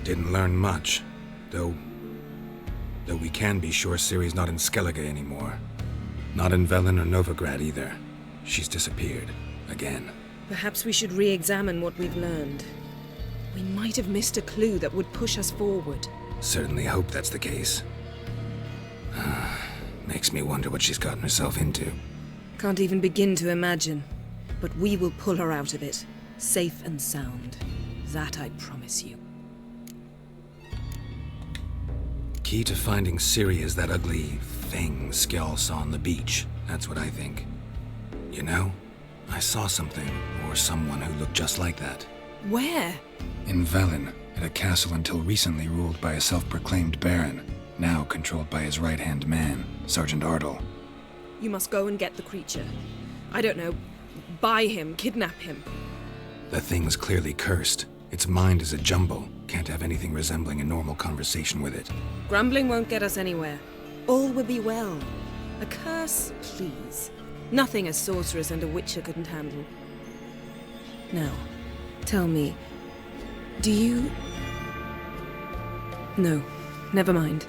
Didn't learn much, though we can be sure Ciri's not in Skellige anymore. Not in Velene or Novigrad either. She's disappeared. Again. Perhaps we should re-examine what we've learned. We might have missed a clue that would push us forward. Certainly hope that's the case. Makes me wonder what she's gotten herself into. Can't even begin to imagine. But we will pull her out of it. Safe and sound. That I promise you. key to finding Ciri is that ugly thing Skjall saw on the beach. That's what I think. You know, I saw something, or someone who looked just like that. Where? In Velene, at a castle until recently ruled by a self-proclaimed baron, now controlled by his right-hand man, Sergeant Ardle. You must go and get the creature. I don't know, buy him, kidnap him. The thing's clearly cursed. Its mind is a jumble. Can't have anything resembling a normal conversation with it. Grumbling won't get us anywhere. All will be well. A curse, please. Nothing a sorceress and a witcher couldn't handle. Now, tell me, do you... No, never mind.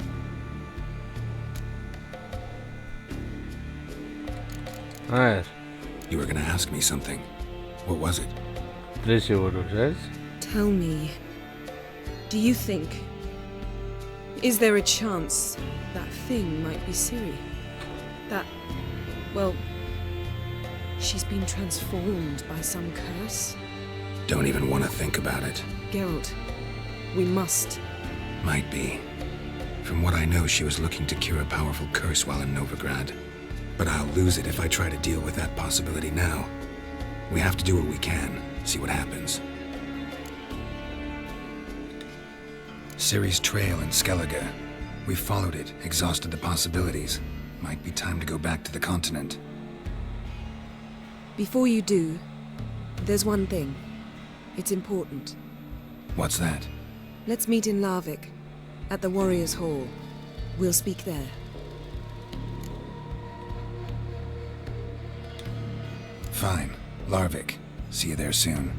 A ver. You were gonna ask me something. What was it? 3 euros, ¿es? Tell me, do you think... Is there a chance that thing might be Ciri? That... well... she's been transformed by some curse? Don't even want to think about it. Geralt, we must. Might be. From what I know, she was looking to cure a powerful curse while in Novigrad. But I'll lose it if I try to deal with that possibility now. We have to do what we can, see what happens. Ciri's trail in Skellige. We followed it, exhausted the possibilities. Might be time to go back to the continent. Before you do, there's one thing. It's important. What's that? Let's meet in Larvik, at the Warriors' Hall. We'll speak there. Fine. Larvik. See you there soon.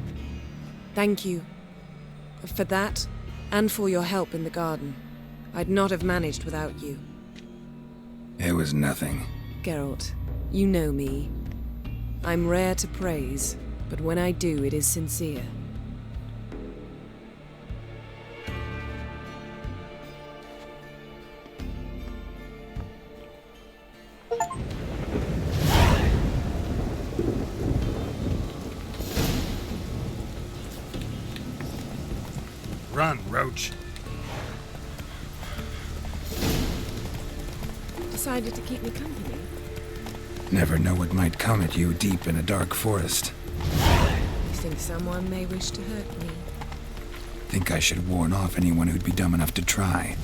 Thank you. For that, and for your help in the garden. I'd not have managed without you. It was nothing. Geralt, you know me. I'm rare to praise, but when I do, it is sincere. Run, Roach. Decided to keep me company? Never know what might come at you deep in a dark forest. You think someone may wish to hurt me? Think I should warn off anyone who'd be dumb enough to try.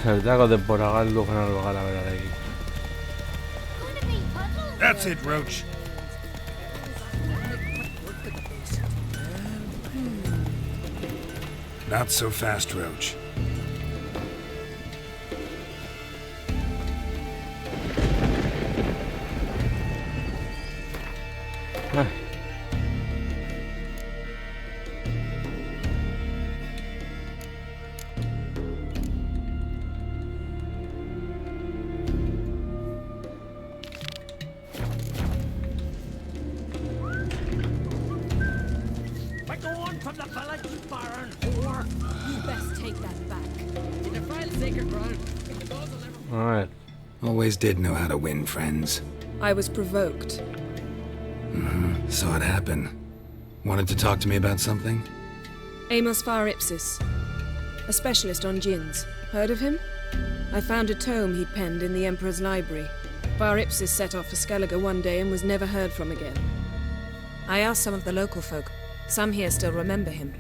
Zertako denbora galdu janalgo gara berarekin. That's it, Roach. Not so fast, Roach. Always did know how to win, friends. I was provoked. Saw it happen. Wanted to talk to me about something? Amos Far Ipsis, a specialist on djinns. Heard of him? I found a tome he'd penned in the Emperor's library. Far Ipsis set off for Skellige one day and was never heard from again. I asked some of the local folk. Some here still remember him.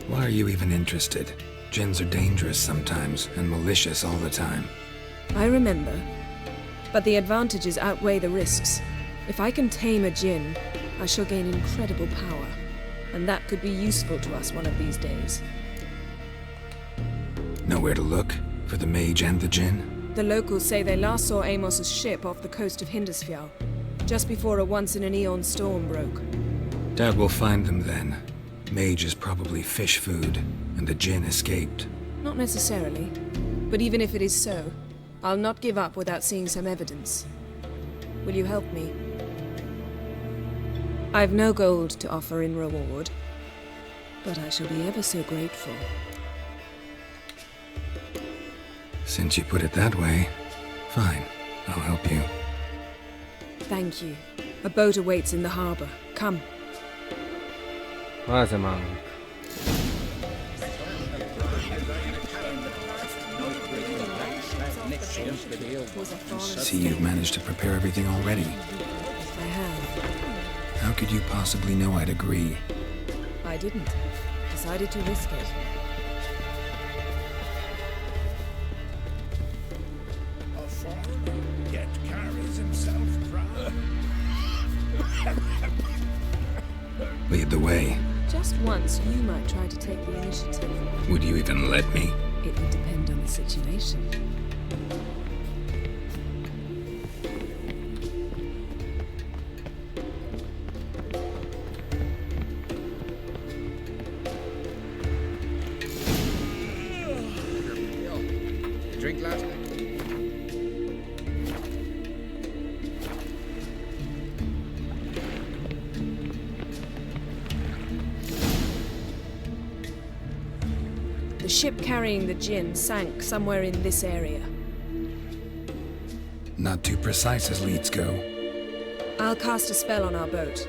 Why are you even interested? Djinns are dangerous sometimes, and malicious all the time. I remember. But the advantages outweigh the risks. If I can tame a djinn, I shall gain incredible power. And that could be useful to us one of these days. Know where to look? For the mage and the djinn? The locals say they last saw Amos's ship off the coast of Hindisfjall, just before a once-in-an-eon storm broke. Doubt we'll find them then. Mage is probably fish food, and the djinn escaped. Not necessarily. But even if it is so, I'll not give up without seeing some evidence. Will you help me? I've no gold to offer in reward, but I shall be ever so grateful. Since you put it that way, fine. I'll help you. Thank you. A boat awaits in the harbor. Come. Hágase, man. See, you've managed to prepare everything already. I have. How could you possibly know I'd agree? I didn't. Decided to risk it. A foreigner yet carries himself proud. Lead the way. Just once, you might try to take the initiative. Would you even let me? It would depend on the situation. Drink last night. The ship carrying the gin sank somewhere in this area. Not too precise as leads go. I'll cast a spell on our boat.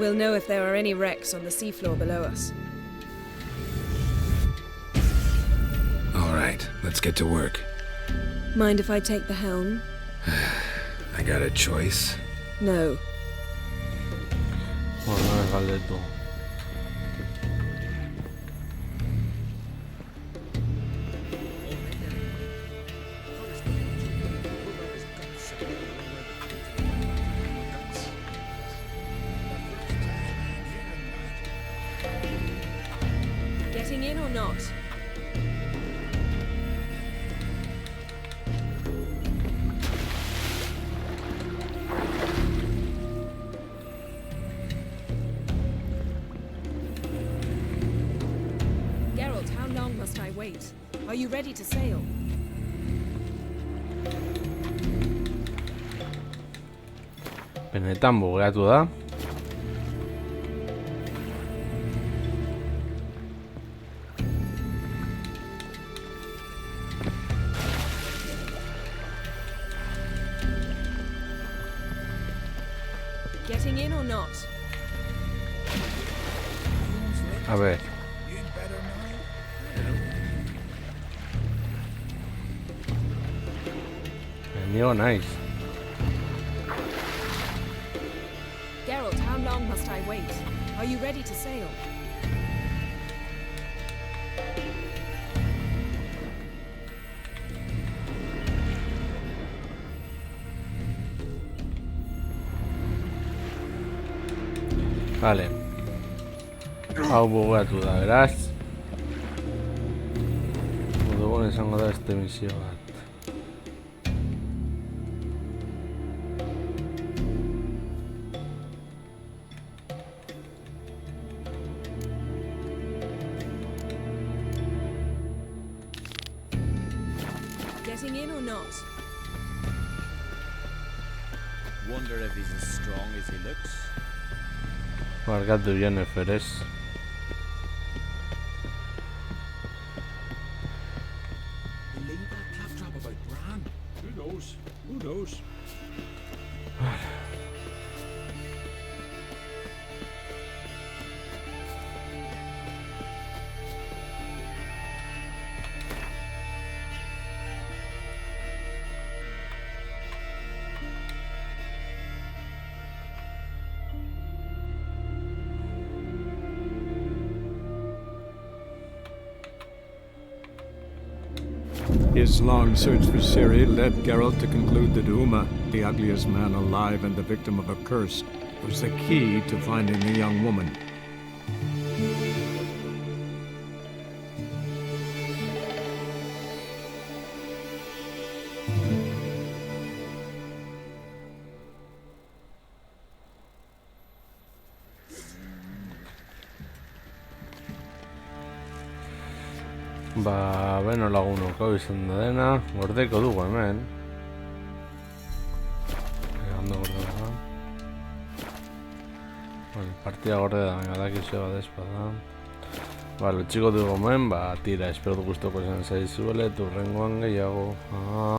We'll know if there are any wrecks on the seafloor below us. All right, let's get to work. Mind if I take the helm? I got a choice. No. Bueno, no me vale tú. Getting in or not? Geralt, how long must I wait? Are you ready to sail? Benetan bugeatu da. Getting in or not? A ver. Amigo, nice. Geralt, how long must I wait? Are you ready to sail? Vale. Hau bugatu da, beraz. Modugun izango da este misio bat. Getting in or not? Wonder if he's as strong as he looks. Marcatu Jennifer es. Believe that claptrap about Bran? Who knows? Who knows? His long search for Ciri led Geralt to conclude that Uma, the ugliest man alive and the victim of a curse, was the key to finding the young woman. Ba, beno lagunok hau izan da dena, gordeko dugu hemen. Ondo gorde da. Partida gorde da, venga, dakizu bat espada. Ba, lotxiko dugu hemen, ba, tira, espero du guztoko esan zaizuele, turrengoan gehiago.